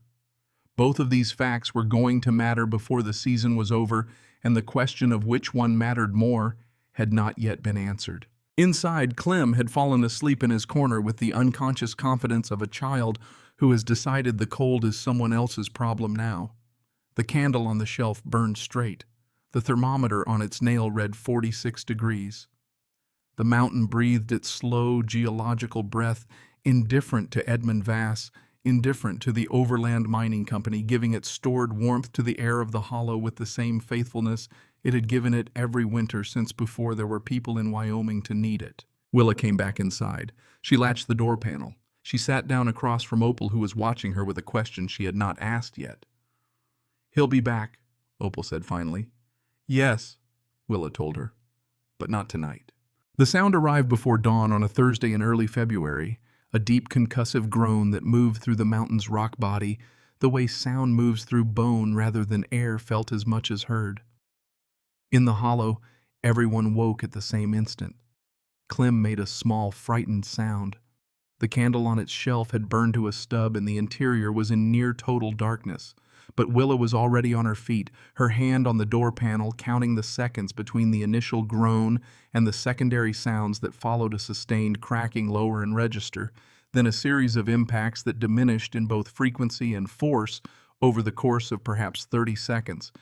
Both of these facts were going to matter before the season was over, and the question of which one mattered more had not yet been answered. Inside, Clem had fallen asleep in his corner with the unconscious confidence of a child who has decided the cold is someone else's problem now. The candle on the shelf burned straight. The thermometer on its nail read 46 degrees. The mountain breathed its slow geological breath, indifferent to Edmund Vass, indifferent to the Overland Mining Company, giving its stored warmth to the air of the hollow with the same faithfulness it had given it every winter since before there were people in Wyoming to need it. Willa came back inside. She latched the door panel. She sat down across from Opal, who was watching her with a question she had not asked yet. "He'll be back," Opal said finally. "Yes," Willa told her, "but not tonight." The sound arrived before dawn on a Thursday in early February, a deep concussive groan that moved through the mountain's rock body, the way sound moves through bone rather than air felt as much as heard. In the hollow, everyone woke at the same instant. Clem made a small, frightened sound. The candle on its shelf had burned to a stub and the interior was in near total darkness. But Willa was already on her feet, her hand on the door panel, counting the seconds between the initial groan and the secondary sounds that followed a sustained cracking lower in register, then a series of impacts that diminished in both frequency and force over the course of perhaps 30 seconds.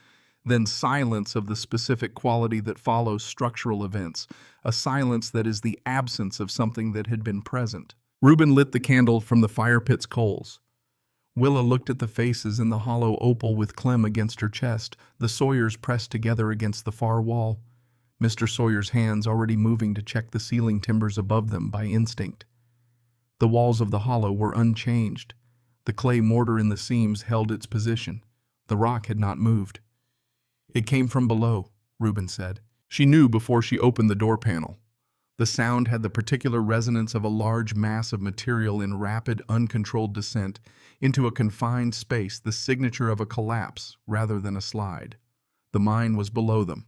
Then silence of the specific quality that follows structural events, a silence that is the absence of something that had been present. Reuben lit the candle from the fire pit's coals. Willa looked at the faces in the hollow opal with Clem against her chest, the Sawyers pressed together against the far wall. Mr. Sawyer's hands already moving to check the ceiling timbers above them by instinct. The walls of the hollow were unchanged. The clay mortar in the seams held its position. The rock had not moved. "It came from below," Reuben said. She knew before she opened the door panel. The sound had the particular resonance of a large mass of material in rapid, uncontrolled descent into a confined space, the signature of a collapse rather than a slide. The mine was below them.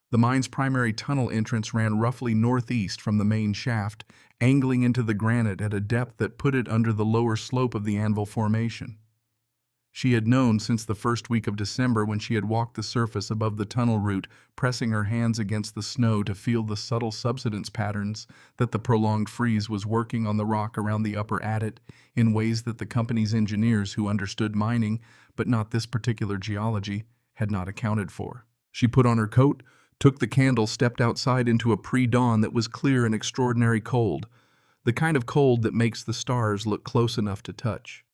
The mine's primary tunnel entrance ran roughly northeast from the main shaft, angling into the granite at a depth that put it under the lower slope of the Anvil formation. She had known since the first week of December when she had walked the surface above the tunnel route, pressing her hands against the snow to feel the subtle subsidence patterns that the prolonged freeze was working on the rock around the upper adit in ways that the company's engineers, who understood mining but not this particular geology, had not accounted for. She put on her coat, took the candle, stepped outside into a pre-dawn that was clear and extraordinary cold, the kind of cold that makes the stars look close enough to touch.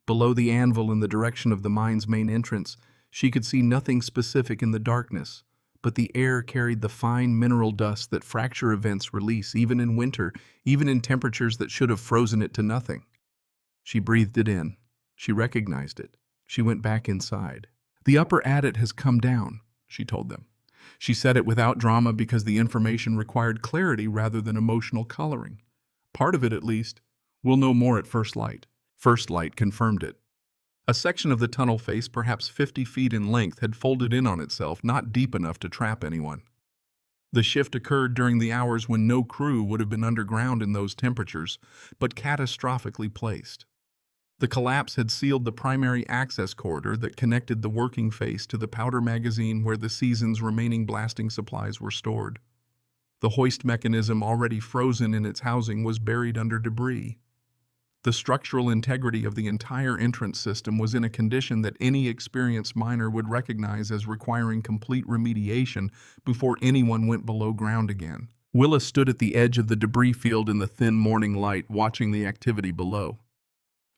Below the anvil in the direction of the mine's main entrance, she could see nothing specific in the darkness, but the air carried the fine mineral dust that fracture events release even in winter, even in temperatures that should have frozen it to nothing. She breathed it in. She recognized it. She went back inside. "The upper adit has come down," she told them. She said it without drama because the information required clarity rather than emotional coloring. Part of it, at least. We'll know more at first light. First light confirmed it. A section of the tunnel face, perhaps 50 feet in length, had folded in on itself, not deep enough to trap anyone. The shift occurred during the hours when no crew would have been underground in those temperatures, but catastrophically placed. The collapse had sealed the primary access corridor that connected the working face to the powder magazine where the season's remaining blasting supplies were stored. The hoist mechanism, already frozen in its housing, was buried under debris. The structural integrity of the entire entrance system was in a condition that any experienced miner would recognize as requiring complete remediation before anyone went below ground again. Willa stood at the edge of the debris field in the thin morning light, watching the activity below.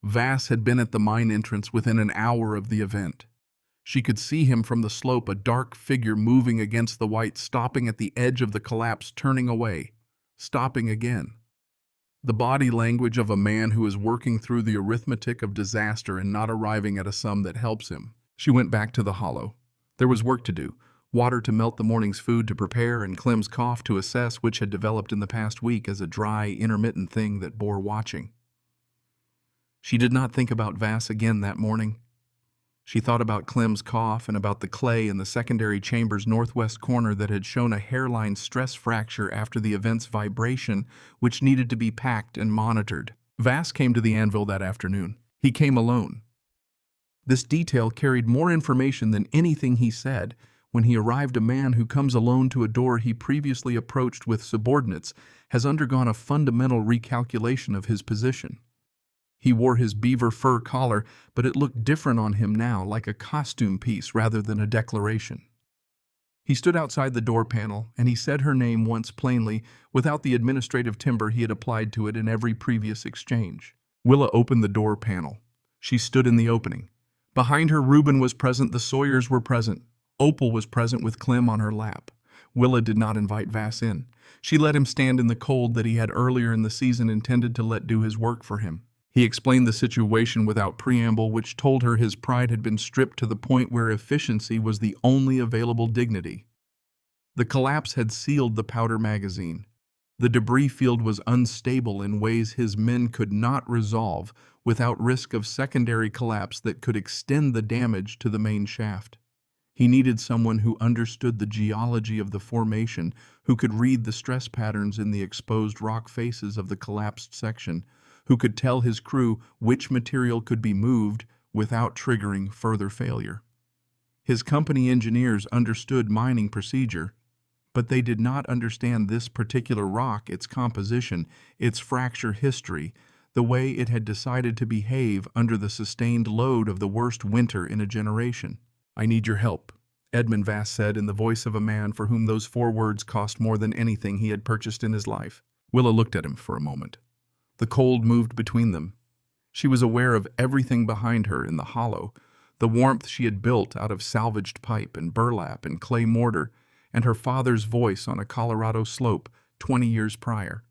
Vass had been at the mine entrance within an hour of the event. She could see him from the slope, a dark figure moving against the white, stopping at the edge of the collapse, turning away, stopping again. The body language of a man who is working through the arithmetic of disaster and not arriving at a sum that helps him. She went back to the hollow. There was work to do, water to melt the morning's food to prepare, and Clem's cough to assess, which had developed in the past week as a dry, intermittent thing that bore watching. She did not think about Vass again that morning. She thought about Clem's cough and about the clay in the secondary chamber's northwest corner that had shown a hairline stress fracture after the event's vibration, which needed to be packed and monitored. Vass came to the Anvil that afternoon. He came alone. This detail carried more information than anything he said. When he arrived, a man who comes alone to a door he previously approached with subordinates has undergone a fundamental recalculation of his position. He wore his beaver fur collar, but it looked different on him now, like a costume piece rather than a declaration. He stood outside the door panel, and he said her name once plainly, without the administrative timbre he had applied to it in every previous exchange. Willa opened the door panel. She stood in the opening. Behind her, Reuben was present, the Sawyers were present. Opal was present with Clem on her lap. Willa did not invite Vass in. She let him stand in the cold that he had earlier in the season intended to let do his work for him. He explained the situation without preamble, which told her his pride had been stripped to the point where efficiency was the only available dignity. The collapse had sealed the powder magazine. The debris field was unstable in ways his men could not resolve without risk of secondary collapse that could extend the damage to the main shaft. He needed someone who understood the geology of the formation, who could read the stress patterns in the exposed rock faces of the collapsed section, who could tell his crew which material could be moved without triggering further failure. His company engineers understood mining procedure, but they did not understand this particular rock, its composition, its fracture history, the way it had decided to behave under the sustained load of the worst winter in a generation. "I need your help," Edmund Vass said in the voice of a man for whom those 4 words cost more than anything he had purchased in his life. Willa looked at him for a moment. The cold moved between them. She was aware of everything behind her in the hollow, the warmth she had built out of salvaged pipe and burlap and clay mortar, and her father's voice on a Colorado slope 20 years prior.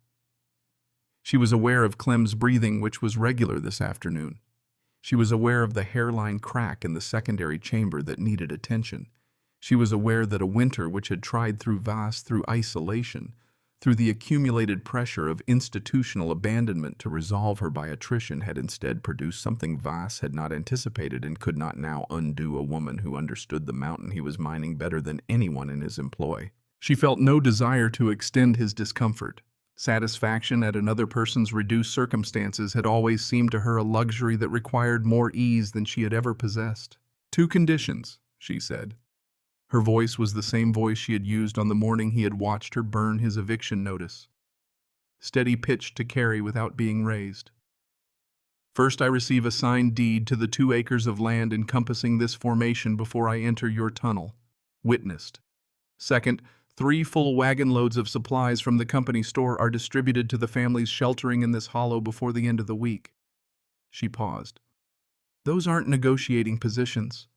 She was aware of Clem's breathing, which was regular this afternoon. She was aware of the hairline crack in the secondary chamber that needed attention. She was aware that a winter which had tried through Vass, through isolation, through the accumulated pressure of institutional abandonment to resolve her by attrition, had instead produced something Vass had not anticipated and could not now undo: a woman who understood the mountain he was mining better than anyone in his employ. She felt no desire to extend his discomfort. Satisfaction at another person's reduced circumstances had always seemed to her a luxury that required more ease than she had ever possessed. "2 conditions," she said. Her voice was the same voice she had used on the morning he had watched her burn his eviction notice. Steady pitched to carry without being raised. "First, I receive a signed deed to the 2 acres of land encompassing this formation before I enter your tunnel. Witnessed. Second, 3 full wagon loads of supplies from the company store are distributed to the families sheltering in this hollow before the end of the week." She paused. "Those aren't negotiating positions.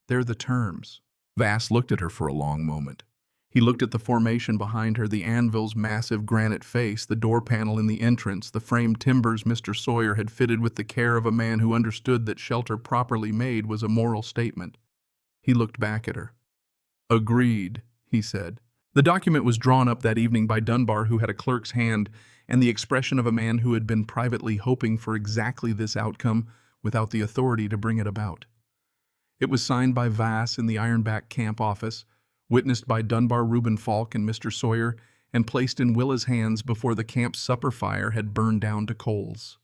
They're the terms." Vass looked at her for a long moment. He looked at the formation behind her, the Anvil's massive granite face, the door panel in the entrance, the framed timbers Mr. Sawyer had fitted with the care of a man who understood that shelter properly made was a moral statement. He looked back at her. "Agreed," he said. The document was drawn up that evening by Dunbar, who had a clerk's hand and the expression of a man who had been privately hoping for exactly this outcome without the authority to bring it about. It was signed by Vass in the Ironback camp office, witnessed by Dunbar, Reuben Falk, and Mr. Sawyer, and placed in Willa's hands before the camp's supper fire had burned down to coals.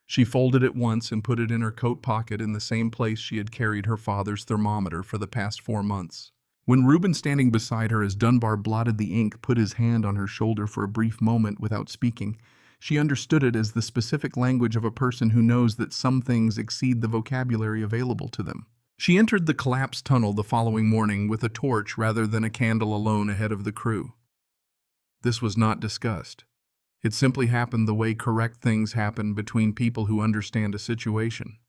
She folded it once and put it in her coat pocket in the same place she had carried her father's thermometer for the past 4 months. When Reuben, standing beside her as Dunbar blotted the ink, put his hand on her shoulder for a brief moment without speaking, She understood it as the specific language of a person who knows that some things exceed the vocabulary available to them. She entered the collapsed tunnel the following morning with a torch rather than a candle alone ahead of the crew. This was not discussed. It simply happened the way correct things happen between people who understand a situation.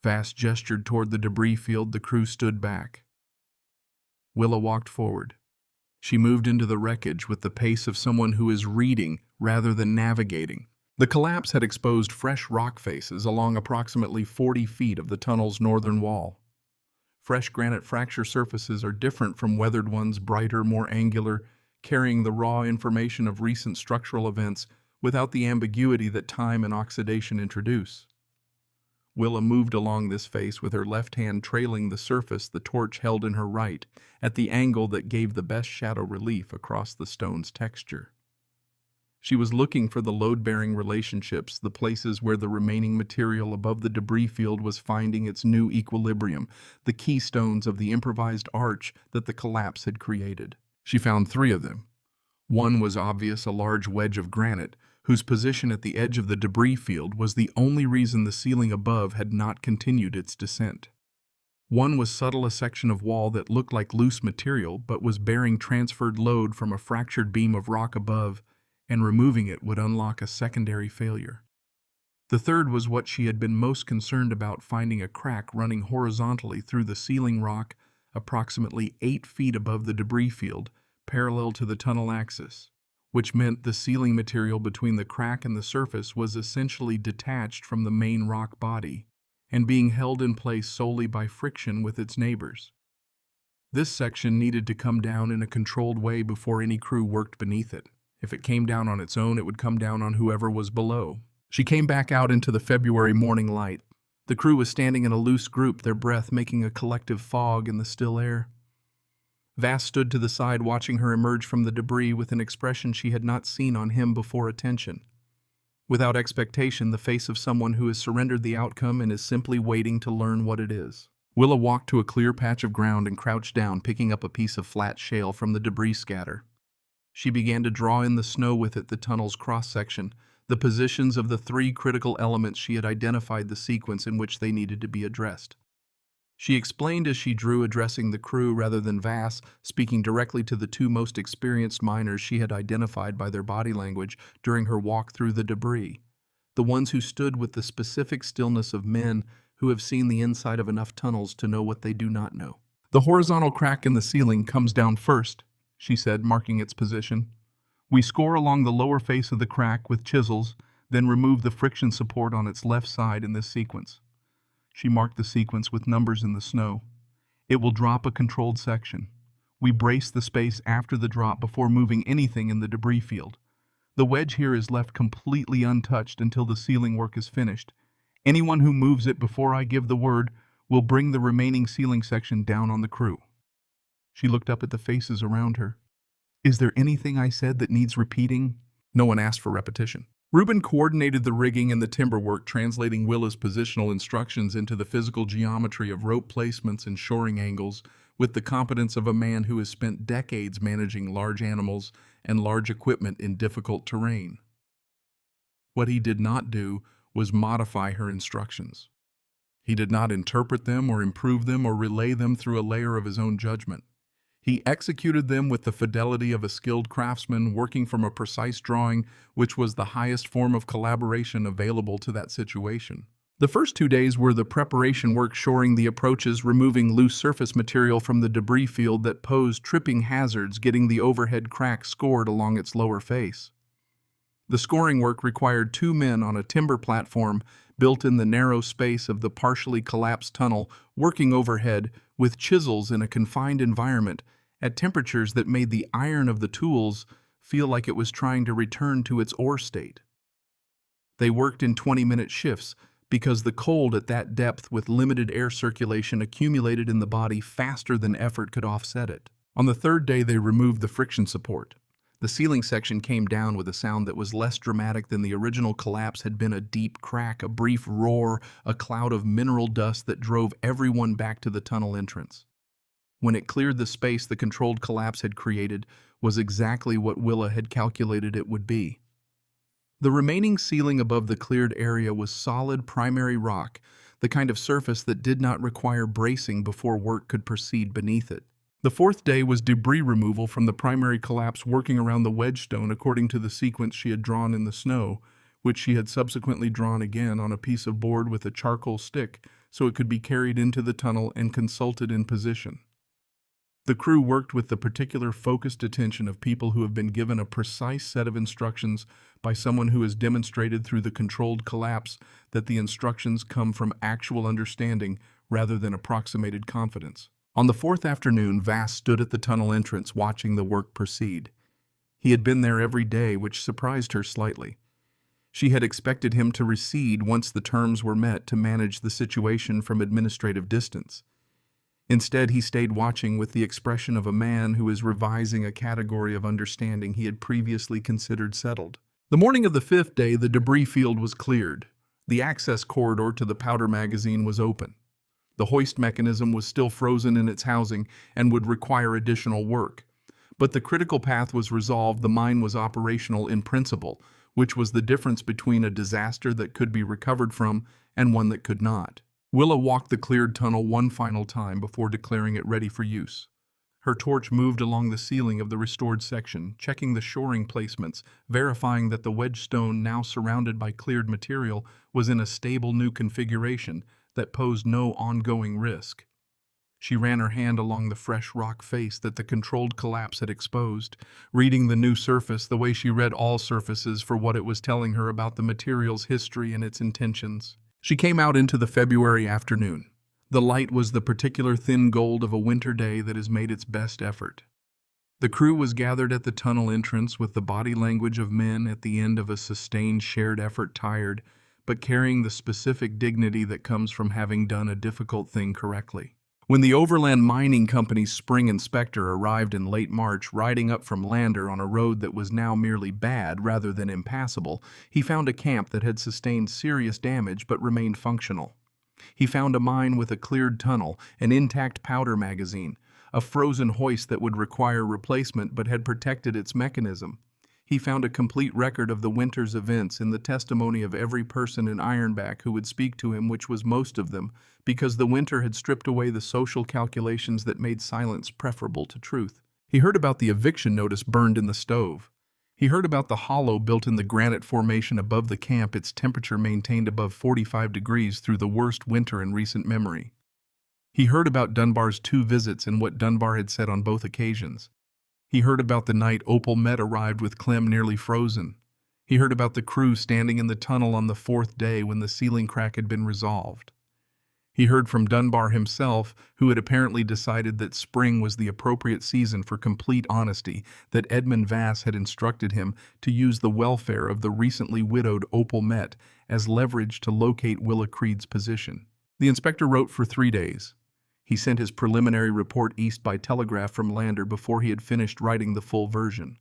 Vass gestured toward the debris field. The crew stood back. Willa walked forward. She moved into the wreckage with the pace of someone who is reading rather than navigating. The collapse had exposed fresh rock faces along approximately 40 feet of the tunnel's northern wall. Fresh granite fracture surfaces are different from weathered ones, brighter, more angular, carrying the raw information of recent structural events without the ambiguity that time and oxidation introduce. Willa moved along this face with her left hand trailing the surface, the torch held in her right, at the angle that gave the best shadow relief across the stone's texture. She was looking for the load-bearing relationships, the places where the remaining material above the debris field was finding its new equilibrium, the keystones of the improvised arch that the collapse had created. She found 3 of them. One was obvious, a large wedge of granite, whose position at the edge of the debris field was the only reason the ceiling above had not continued its descent. One was subtle, a section of wall that looked like loose material but was bearing transferred load from a fractured beam of rock above, and removing it would unlock a secondary failure. The third was what she had been most concerned about, finding a crack running horizontally through the ceiling rock approximately 8 feet above the debris field, parallel to the tunnel axis, which meant the ceiling material between the crack and the surface was essentially detached from the main rock body and being held in place solely by friction with its neighbors. This section needed to come down in a controlled way before any crew worked beneath it. If it came down on its own, it would come down on whoever was below. She came back out into the February morning light. The crew was standing in a loose group, their breath making a collective fog in the still air. Vass stood to the side, watching her emerge from the debris with an expression she had not seen on him before: attention. Without expectation, the face of someone who has surrendered the outcome and is simply waiting to learn what it is. Willa walked to a clear patch of ground and crouched down, picking up a piece of flat shale from the debris scatter. She began to draw in the snow with it, the tunnel's cross-section, the positions of the 3 critical elements. She had identified the sequence in which they needed to be addressed. She explained as she drew, addressing the crew rather than Vass, speaking directly to the 2 most experienced miners she had identified by their body language during her walk through the debris, the ones who stood with the specific stillness of men who have seen the inside of enough tunnels to know what they do not know. "The horizontal crack in the ceiling comes down first," she said, marking its position. "We score along the lower face of the crack with chisels, then remove the friction support on its left side in this sequence." She marked the sequence with numbers in the snow. "It will drop a controlled section. We brace the space after the drop before moving anything in the debris field. The wedge here is left completely untouched until the ceiling work is finished. Anyone who moves it before I give the word will bring the remaining ceiling section down on the crew." She looked up at the faces around her. "Is there anything I said that needs repeating?" No one asked for repetition. Reuben coordinated the rigging and the timber work, translating Willa's positional instructions into the physical geometry of rope placements and shoring angles with the competence of a man who has spent decades managing large animals and large equipment in difficult terrain. What he did not do was modify her instructions. He did not interpret them or improve them or relay them through a layer of his own judgment. He executed them with the fidelity of a skilled craftsman, working from a precise drawing, which was the highest form of collaboration available to that situation. The first 2 days were the preparation work, shoring the approaches, removing loose surface material from the debris field that posed tripping hazards, getting the overhead crack scored along its lower face. The scoring work required 2 men on a timber platform built in the narrow space of the partially collapsed tunnel, working overhead with chisels in a confined environment at temperatures that made the iron of the tools feel like it was trying to return to its ore state. They worked in 20-minute shifts because the cold at that depth with limited air circulation accumulated in the body faster than effort could offset it. On the 3rd day, they removed the friction support. The ceiling section came down with a sound that was less dramatic than the original collapse had been: a deep crack, a brief roar, a cloud of mineral dust that drove everyone back to the tunnel entrance. When it cleared the space the controlled collapse had created was exactly what Willa had calculated it would be. The remaining ceiling above the cleared area was solid primary rock, the kind of surface that did not require bracing before work could proceed beneath it. The fourth day was debris removal from the primary collapse, working around the wedge stone according to the sequence she had drawn in the snow, which she had subsequently drawn again on a piece of board with a charcoal stick so it could be carried into the tunnel and consulted in position. The crew worked with the particular focused attention of people who have been given a precise set of instructions by someone who has demonstrated through the controlled collapse that the instructions come from actual understanding rather than approximated confidence. On the fourth afternoon, Vass stood at the tunnel entrance watching the work proceed. He had been there every day, which surprised her slightly. She had expected him to recede once the terms were met to manage the situation from administrative distance. Instead, he stayed watching with the expression of a man who is revising a category of understanding he had previously considered settled. The morning of the fifth day, the debris field was cleared. The access corridor to the powder magazine was open. The hoist mechanism was still frozen in its housing and would require additional work. But the critical path was resolved. The mine was operational in principle, which was the difference between a disaster that could be recovered from and one that could not. Willa walked the cleared tunnel one final time before declaring it ready for use. Her torch moved along the ceiling of the restored section, checking the shoring placements, verifying that the wedge stone, now surrounded by cleared material, was in a stable new configuration that posed no ongoing risk. She ran her hand along the fresh rock face that the controlled collapse had exposed, reading the new surface the way she read all surfaces for what it was telling her about the material's history and its intentions. She came out into the February afternoon. The light was the particular thin gold of a winter day that has made its best effort. The crew was gathered at the tunnel entrance with the body language of men at the end of a sustained shared effort, tired, but carrying the specific dignity that comes from having done a difficult thing correctly. When the Overland Mining Company's spring inspector arrived in late March, riding up from Lander on a road that was now merely bad rather than impassable, he found a camp that had sustained serious damage but remained functional. He found a mine with a cleared tunnel, an intact powder magazine, a frozen hoist that would require replacement but had protected its mechanism. He found a complete record of the winter's events in the testimony of every person in Ironback who would speak to him, which was most of them, because the winter had stripped away the social calculations that made silence preferable to truth. He heard about the eviction notice burned in the stove. He heard about the hollow built in the granite formation above the camp, its temperature maintained above 45 degrees through the worst winter in recent memory. He heard about Dunbar's 2 visits and what Dunbar had said on both occasions. He heard about the night Opal Met arrived with Clem nearly frozen. He heard about the crew standing in the tunnel on the 4th day when the ceiling crack had been resolved. He heard from Dunbar himself, who had apparently decided that spring was the appropriate season for complete honesty, that Edmund Vass had instructed him to use the welfare of the recently widowed Opal Met as leverage to locate Willa Creed's position. The inspector wrote for 3 days. He sent his preliminary report east by telegraph from Lander before he had finished writing the full version.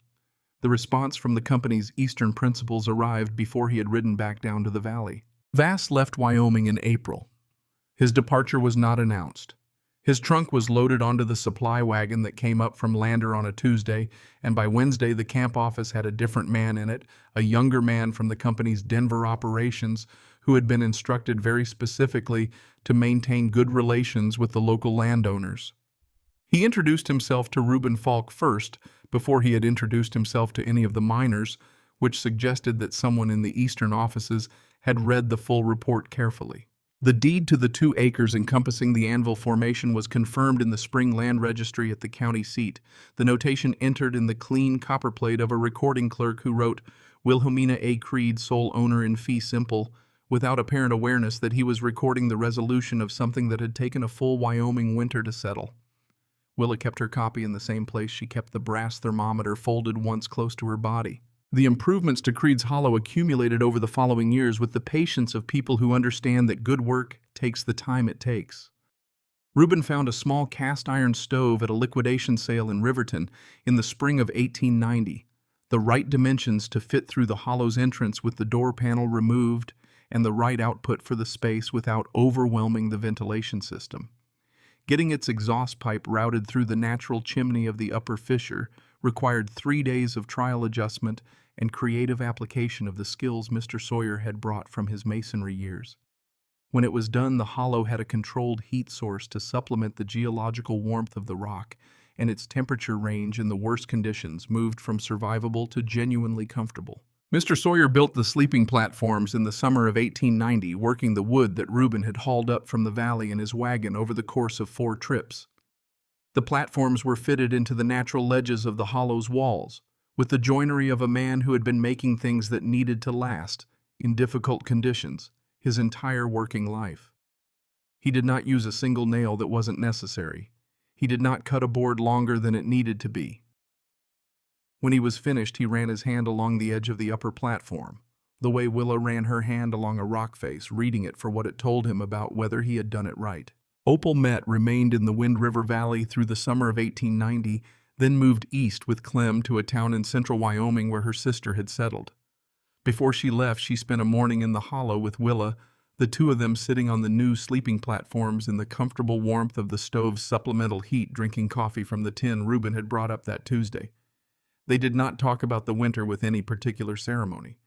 The response from the company's eastern principals arrived before he had ridden back down to the valley. Vass left Wyoming in April. His departure was not announced. His trunk was loaded onto the supply wagon that came up from Lander on a Tuesday, and by Wednesday the camp office had a different man in it, a younger man from the company's Denver operations who had been instructed very specifically to maintain good relations with the local landowners. He introduced himself to Reuben Falk first, before he had introduced himself to any of the miners, which suggested that someone in the eastern offices had read the full report carefully. The deed to the 2 acres encompassing the Anvil formation was confirmed in the spring land registry at the county seat, the notation entered in the clean copperplate of a recording clerk who wrote, Wilhelmina A. Creed, sole owner in fee simple, without apparent awareness that he was recording the resolution of something that had taken a full Wyoming winter to settle. Willa kept her copy in the same place she kept the brass thermometer, folded once close to her body. The improvements to Creed's Hollow accumulated over the following years with the patience of people who understand that good work takes the time it takes. Reuben found a small cast iron stove at a liquidation sale in Riverton in the spring of 1890, the right dimensions to fit through the hollow's entrance with the door panel removed and the right output for the space without overwhelming the ventilation system. Getting its exhaust pipe routed through the natural chimney of the upper fissure required 3 days of trial adjustment and creative application of the skills Mr. Sawyer had brought from his masonry years. When it was done, the hollow had a controlled heat source to supplement the geological warmth of the rock, and its temperature range in the worst conditions moved from survivable to genuinely comfortable. Mr. Sawyer built the sleeping platforms in the summer of 1890, working the wood that Reuben had hauled up from the valley in his wagon over the course of 4 trips. The platforms were fitted into the natural ledges of the hollow's walls, with the joinery of a man who had been making things that needed to last, in difficult conditions, his entire working life. He did not use a single nail that wasn't necessary. He did not cut a board longer than it needed to be. When he was finished, he ran his hand along the edge of the upper platform, the way Willa ran her hand along a rock face, reading it for what it told him about whether he had done it right. Opal remained in the Wind River Valley through the summer of 1890, then moved east with Clem to a town in central Wyoming where her sister had settled. Before she left, she spent a morning in the hollow with Willa, the two of them sitting on the new sleeping platforms in the comfortable warmth of the stove's supplemental heat, drinking coffee from the tin Reuben had brought up that Tuesday. They did not talk about the winter with any particular ceremony.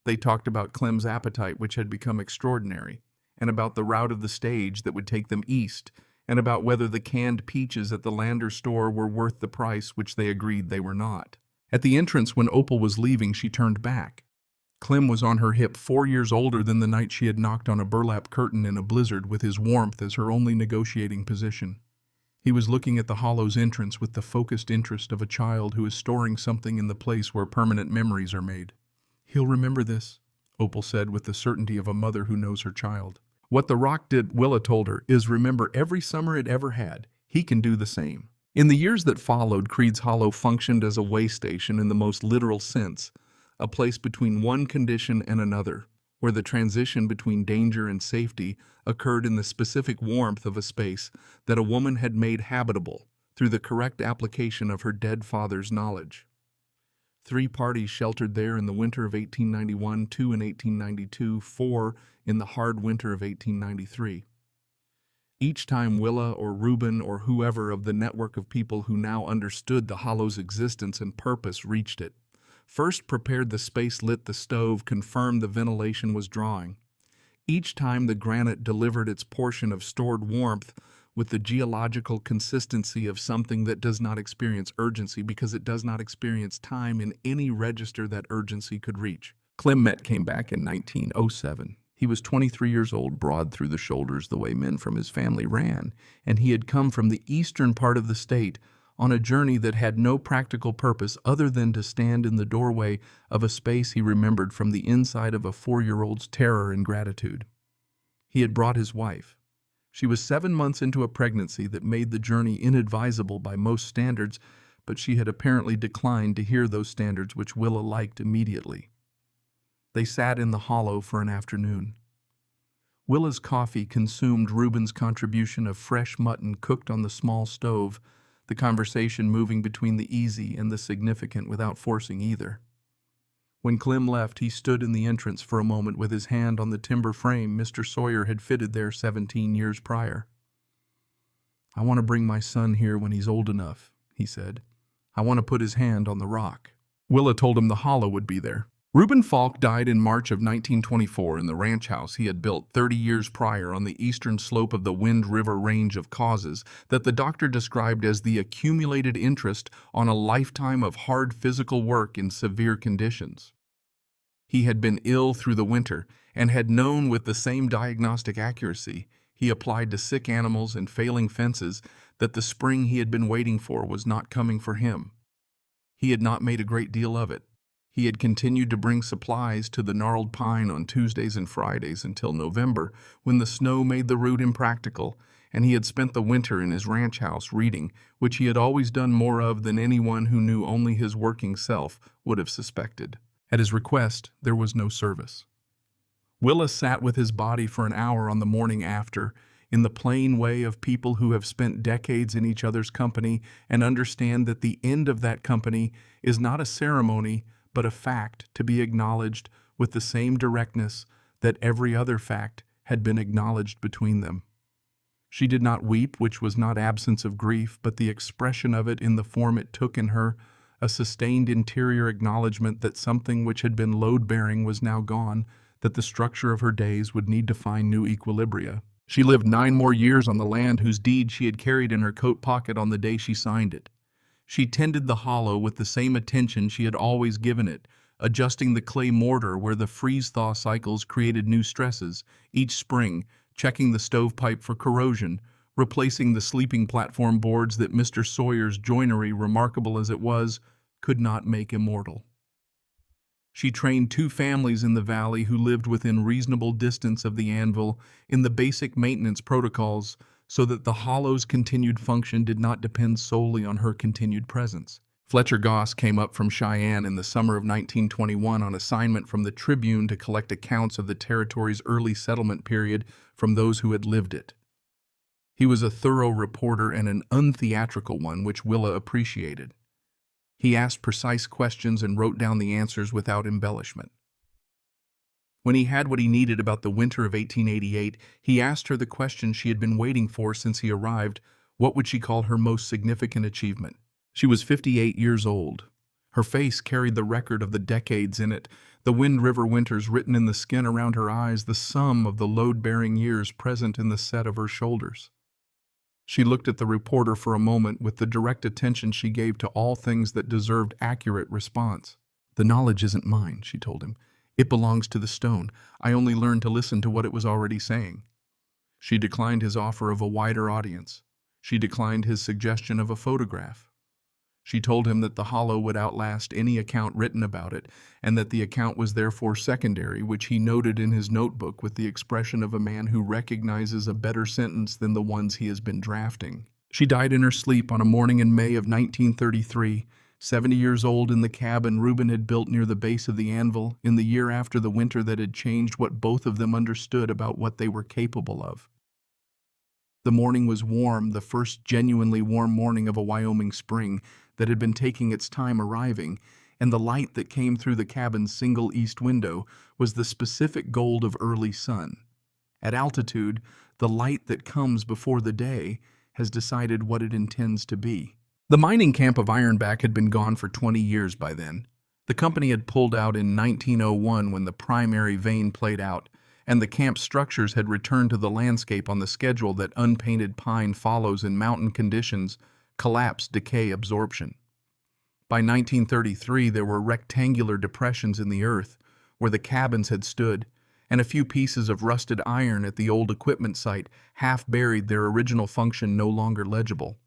They talked about Clem's appetite, which had become extraordinary, and about the route of the stage that would take them east, and about whether the canned peaches at the Lander store were worth the price, which they agreed they were not. At the entrance, when Opal was leaving, she turned back. Clem was on her hip, 4 years older than the night she had knocked on a burlap curtain in a blizzard, with his warmth as her only negotiating position. He was looking at the hollow's entrance with the focused interest of a child who is storing something in the place where permanent memories are made. "He'll remember this," Opal said with the certainty of a mother who knows her child. "What the rock did," Willa told her, "is remember every summer it ever had. He can do the same." In the years that followed, Creed's Hollow functioned as a way station in the most literal sense, a place between one condition and another, where the transition between danger and safety occurred in the specific warmth of a space that a woman had made habitable through the correct application of her dead father's knowledge. 3 parties sheltered there in the winter of 1891, 2 in 1892, 4 in the hard winter of 1893. Each time Willa or Reuben or whoever of the network of people who now understood the hollow's existence and purpose reached it, first prepared the space, lit the stove, confirmed the ventilation was drawing. Each time the granite delivered its portion of stored warmth with the geological consistency of something that does not experience urgency because it does not experience time in any register that urgency could reach. Clem came back in 1907. He was 23 years old, broad through the shoulders the way men from his family ran, and he had come from the eastern part of the state on a journey that had no practical purpose other than to stand in the doorway of a space he remembered from the inside of a 4-year-old's terror and gratitude. He had brought his wife. She was 7 months into a pregnancy that made the journey inadvisable by most standards, but she had apparently declined to hear those standards which Willa liked immediately. They sat in the hollow for an afternoon. Willa's coffee consumed Reuben's contribution of fresh mutton cooked on the small stove, the conversation moving between the easy and the significant without forcing either. When Clem left, he stood in the entrance for a moment with his hand on the timber frame Mr. Sawyer had fitted there 17 years prior. "I want to bring my son here when he's old enough," he said. "I want to put his hand on the rock." Willa told him the hollow would be there. Reuben Falk died in March of 1924 in the ranch house he had built 30 years prior on the eastern slope of the Wind River range of causes that the doctor described as the accumulated interest on a lifetime of hard physical work in severe conditions. He had been ill through the winter and had known with the same diagnostic accuracy he applied to sick animals and failing fences that the spring he had been waiting for was not coming for him. He had not made a great deal of it. He had continued to bring supplies to the gnarled pine on Tuesdays and Fridays until November, when the snow made the route impractical, and he had spent the winter in his ranch house reading, which he had always done more of than anyone who knew only his working self would have suspected. At his request, there was no service. Willa sat with his body for an hour on the morning after, in the plain way of people who have spent decades in each other's company and understand that the end of that company is not a ceremony, but a fact to be acknowledged with the same directness that every other fact had been acknowledged between them. She did not weep, which was not absence of grief, but the expression of it in the form it took in her, a sustained interior acknowledgement that something which had been load-bearing was now gone, that the structure of her days would need to find new equilibria. She lived 9 more years on the land whose deed she had carried in her coat pocket on the day she signed it. She tended the hollow with the same attention she had always given it, adjusting the clay mortar where the freeze-thaw cycles created new stresses, each spring, checking the stovepipe for corrosion, replacing the sleeping platform boards that Mr. Sawyer's joinery, remarkable as it was, could not make immortal. She trained 2 families in the valley who lived within reasonable distance of the Anvil in the basic maintenance protocols so that the hollow's continued function did not depend solely on her continued presence. Fletcher Goss came up from Cheyenne in the summer of 1921 on assignment from the Tribune to collect accounts of the territory's early settlement period from those who had lived it. He was a thorough reporter and an untheatrical one, which Willa appreciated. He asked precise questions and wrote down the answers without embellishment. When he had what he needed about the winter of 1888, he asked her the question she had been waiting for since he arrived: what would she call her most significant achievement? She was 58 years old. Her face carried the record of the decades in it, the Wind River winters written in the skin around her eyes, the sum of the load-bearing years present in the set of her shoulders. She looked at the reporter for a moment with the direct attention she gave to all things that deserved accurate response. "The knowledge isn't mine," she told him. "It belongs to the stone. I only learned to listen to what it was already saying." She declined his offer of a wider audience. She declined his suggestion of a photograph. She told him that the hollow would outlast any account written about it, and that the account was therefore secondary, which he noted in his notebook with the expression of a man who recognizes a better sentence than the ones he has been drafting. She died in her sleep on a morning in May of 1933, 70 years old, in the cabin Reuben had built near the base of the Anvil, in the year after the winter that had changed what both of them understood about what they were capable of. The morning was warm, the first genuinely warm morning of a Wyoming spring that had been taking its time arriving, and the light that came through the cabin's single east window was the specific gold of early sun. At altitude, the light that comes before the day has decided what it intends to be. The mining camp of Ironback had been gone for 20 years by then. The company had pulled out in 1901 when the primary vein played out, and the camp structures had returned to the landscape on the schedule that unpainted pine follows in mountain conditions: collapse, decay, absorption. By 1933, there were rectangular depressions in the earth where the cabins had stood, and a few pieces of rusted iron at the old equipment site, half buried, their original function no longer legible.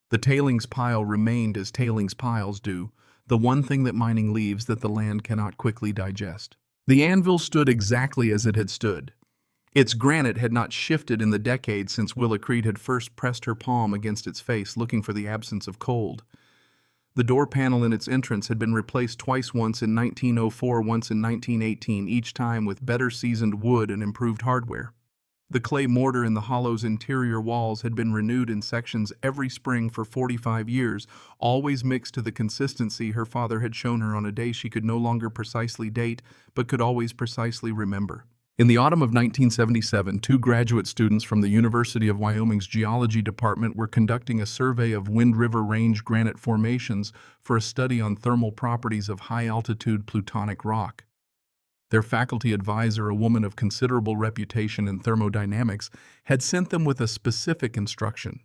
The tailings pile remained as tailings piles do, the one thing that mining leaves that the land cannot quickly digest. The Anvil stood exactly as it had stood. Its granite had not shifted in the decades since Willa Creed had first pressed her palm against its face, looking for the absence of cold. The door panel in its entrance had been replaced twice, once in 1904, once in 1918, each time with better seasoned wood and improved hardware. The clay mortar in the hollow's interior walls had been renewed in sections every spring for 45 years, always mixed to the consistency her father had shown her on a day she could no longer precisely date, but could always precisely remember. In the autumn of 1977, 2 graduate students from the University of Wyoming's Geology Department were conducting a survey of Wind River Range granite formations for a study on thermal properties of high-altitude plutonic rock. Their faculty advisor, a woman of considerable reputation in thermodynamics, had sent them with a specific instruction: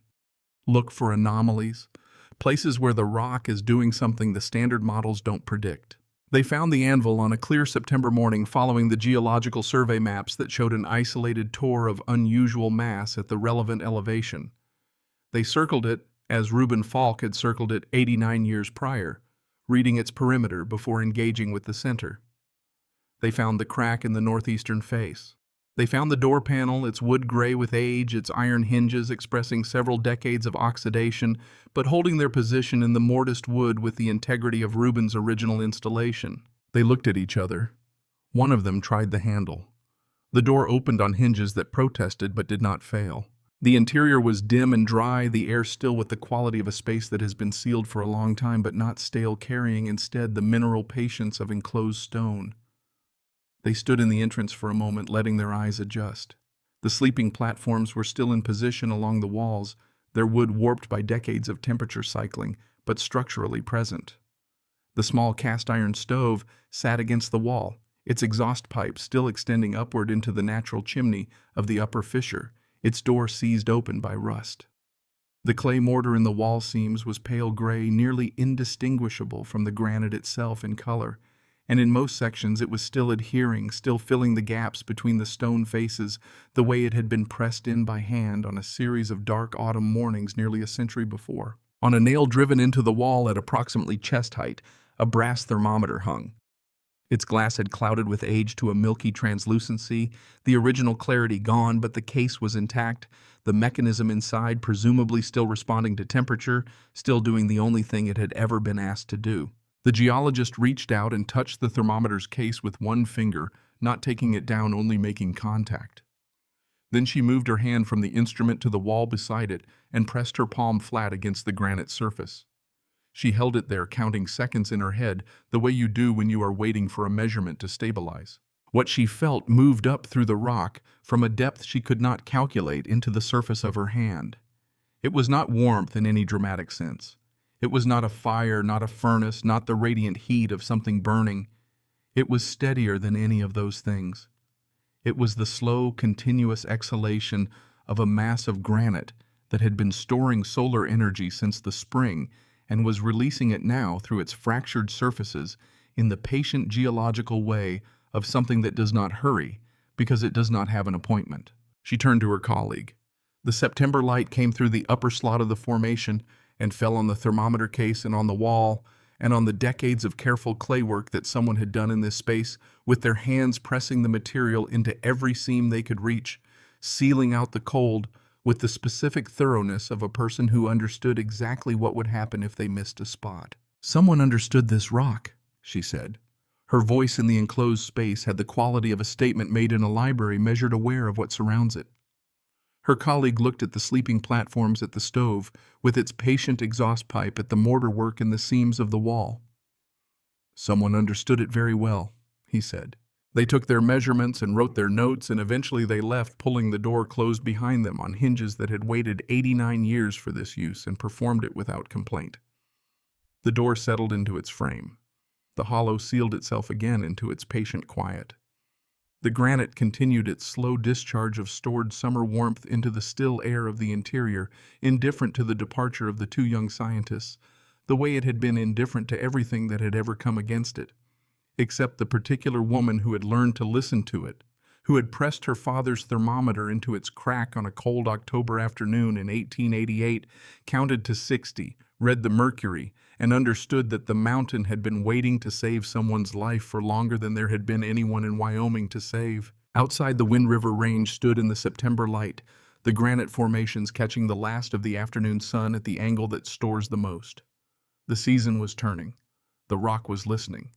look for anomalies, places where the rock is doing something the standard models don't predict. They found the Anvil on a clear September morning following the geological survey maps that showed an isolated tor of unusual mass at the relevant elevation. They circled it as Reuben Falk had circled it 89 years prior, reading its perimeter before engaging with the center. They found the crack in the northeastern face. They found the door panel, its wood gray with age, its iron hinges expressing several decades of oxidation, but holding their position in the mortised wood with the integrity of Reuben's original installation. They looked at each other. One of them tried the handle. The door opened on hinges that protested but did not fail. The interior was dim and dry, the air still with the quality of a space that has been sealed for a long time but not stale, carrying instead the mineral patience of enclosed stone. They stood in the entrance for a moment, letting their eyes adjust. The sleeping platforms were still in position along the walls, their wood warped by decades of temperature cycling, but structurally present. The small cast-iron stove sat against the wall, its exhaust pipe still extending upward into the natural chimney of the upper fissure, its door seized open by rust. The clay mortar in the wall seams was pale gray, nearly indistinguishable from the granite itself in color, and in most sections it was still adhering, still filling the gaps between the stone faces, the way it had been pressed in by hand on a series of dark autumn mornings nearly a century before. On a nail driven into the wall at approximately chest height, a brass thermometer hung. Its glass had clouded with age to a milky translucency, the original clarity gone, but the case was intact, the mechanism inside presumably still responding to temperature, still doing the only thing it had ever been asked to do. The geologist reached out and touched the thermometer's case with one finger, not taking it down, only making contact. Then she moved her hand from the instrument to the wall beside it and pressed her palm flat against the granite surface. She held it there, counting seconds in her head, the way you do when you are waiting for a measurement to stabilize. What she felt moved up through the rock, from a depth she could not calculate, into the surface of her hand. It was not warmth in any dramatic sense. It was not a fire, not a furnace, not the radiant heat of something burning. It was steadier than any of those things. It was the slow, continuous exhalation of a mass of granite that had been storing solar energy since the spring and was releasing it now through its fractured surfaces in the patient geological way of something that does not hurry because it does not have an appointment. She turned to her colleague. The September light came through the upper slot of the formation and fell on the thermometer case and on the wall and on the decades of careful clay work that someone had done in this space, with their hands pressing the material into every seam they could reach, sealing out the cold with the specific thoroughness of a person who understood exactly what would happen if they missed a spot. "Someone understood this rock," she said. Her voice in the enclosed space had the quality of a statement made in a library, measured, aware of what surrounds it. Her colleague looked at the sleeping platforms, at the stove, with its patient exhaust pipe, at the mortar work in the seams of the wall. "Someone understood it very well," he said. They took their measurements and wrote their notes, and eventually they left, pulling the door closed behind them on hinges that had waited 89 years for this use and performed it without complaint. The door settled into its frame. The hollow sealed itself again into its patient quiet. The granite continued its slow discharge of stored summer warmth into the still air of the interior, indifferent to the departure of the two young scientists, the way it had been indifferent to everything that had ever come against it, except the particular woman who had learned to listen to it, who had pressed her father's thermometer into its crack on a cold October afternoon in 1888, counted to 60, read the mercury, and understood that the mountain had been waiting to save someone's life for longer than there had been anyone in Wyoming to save. Outside, the Wind River Range stood in the September light, the granite formations catching the last of the afternoon sun at the angle that stores the most. The season was turning. The rock was listening.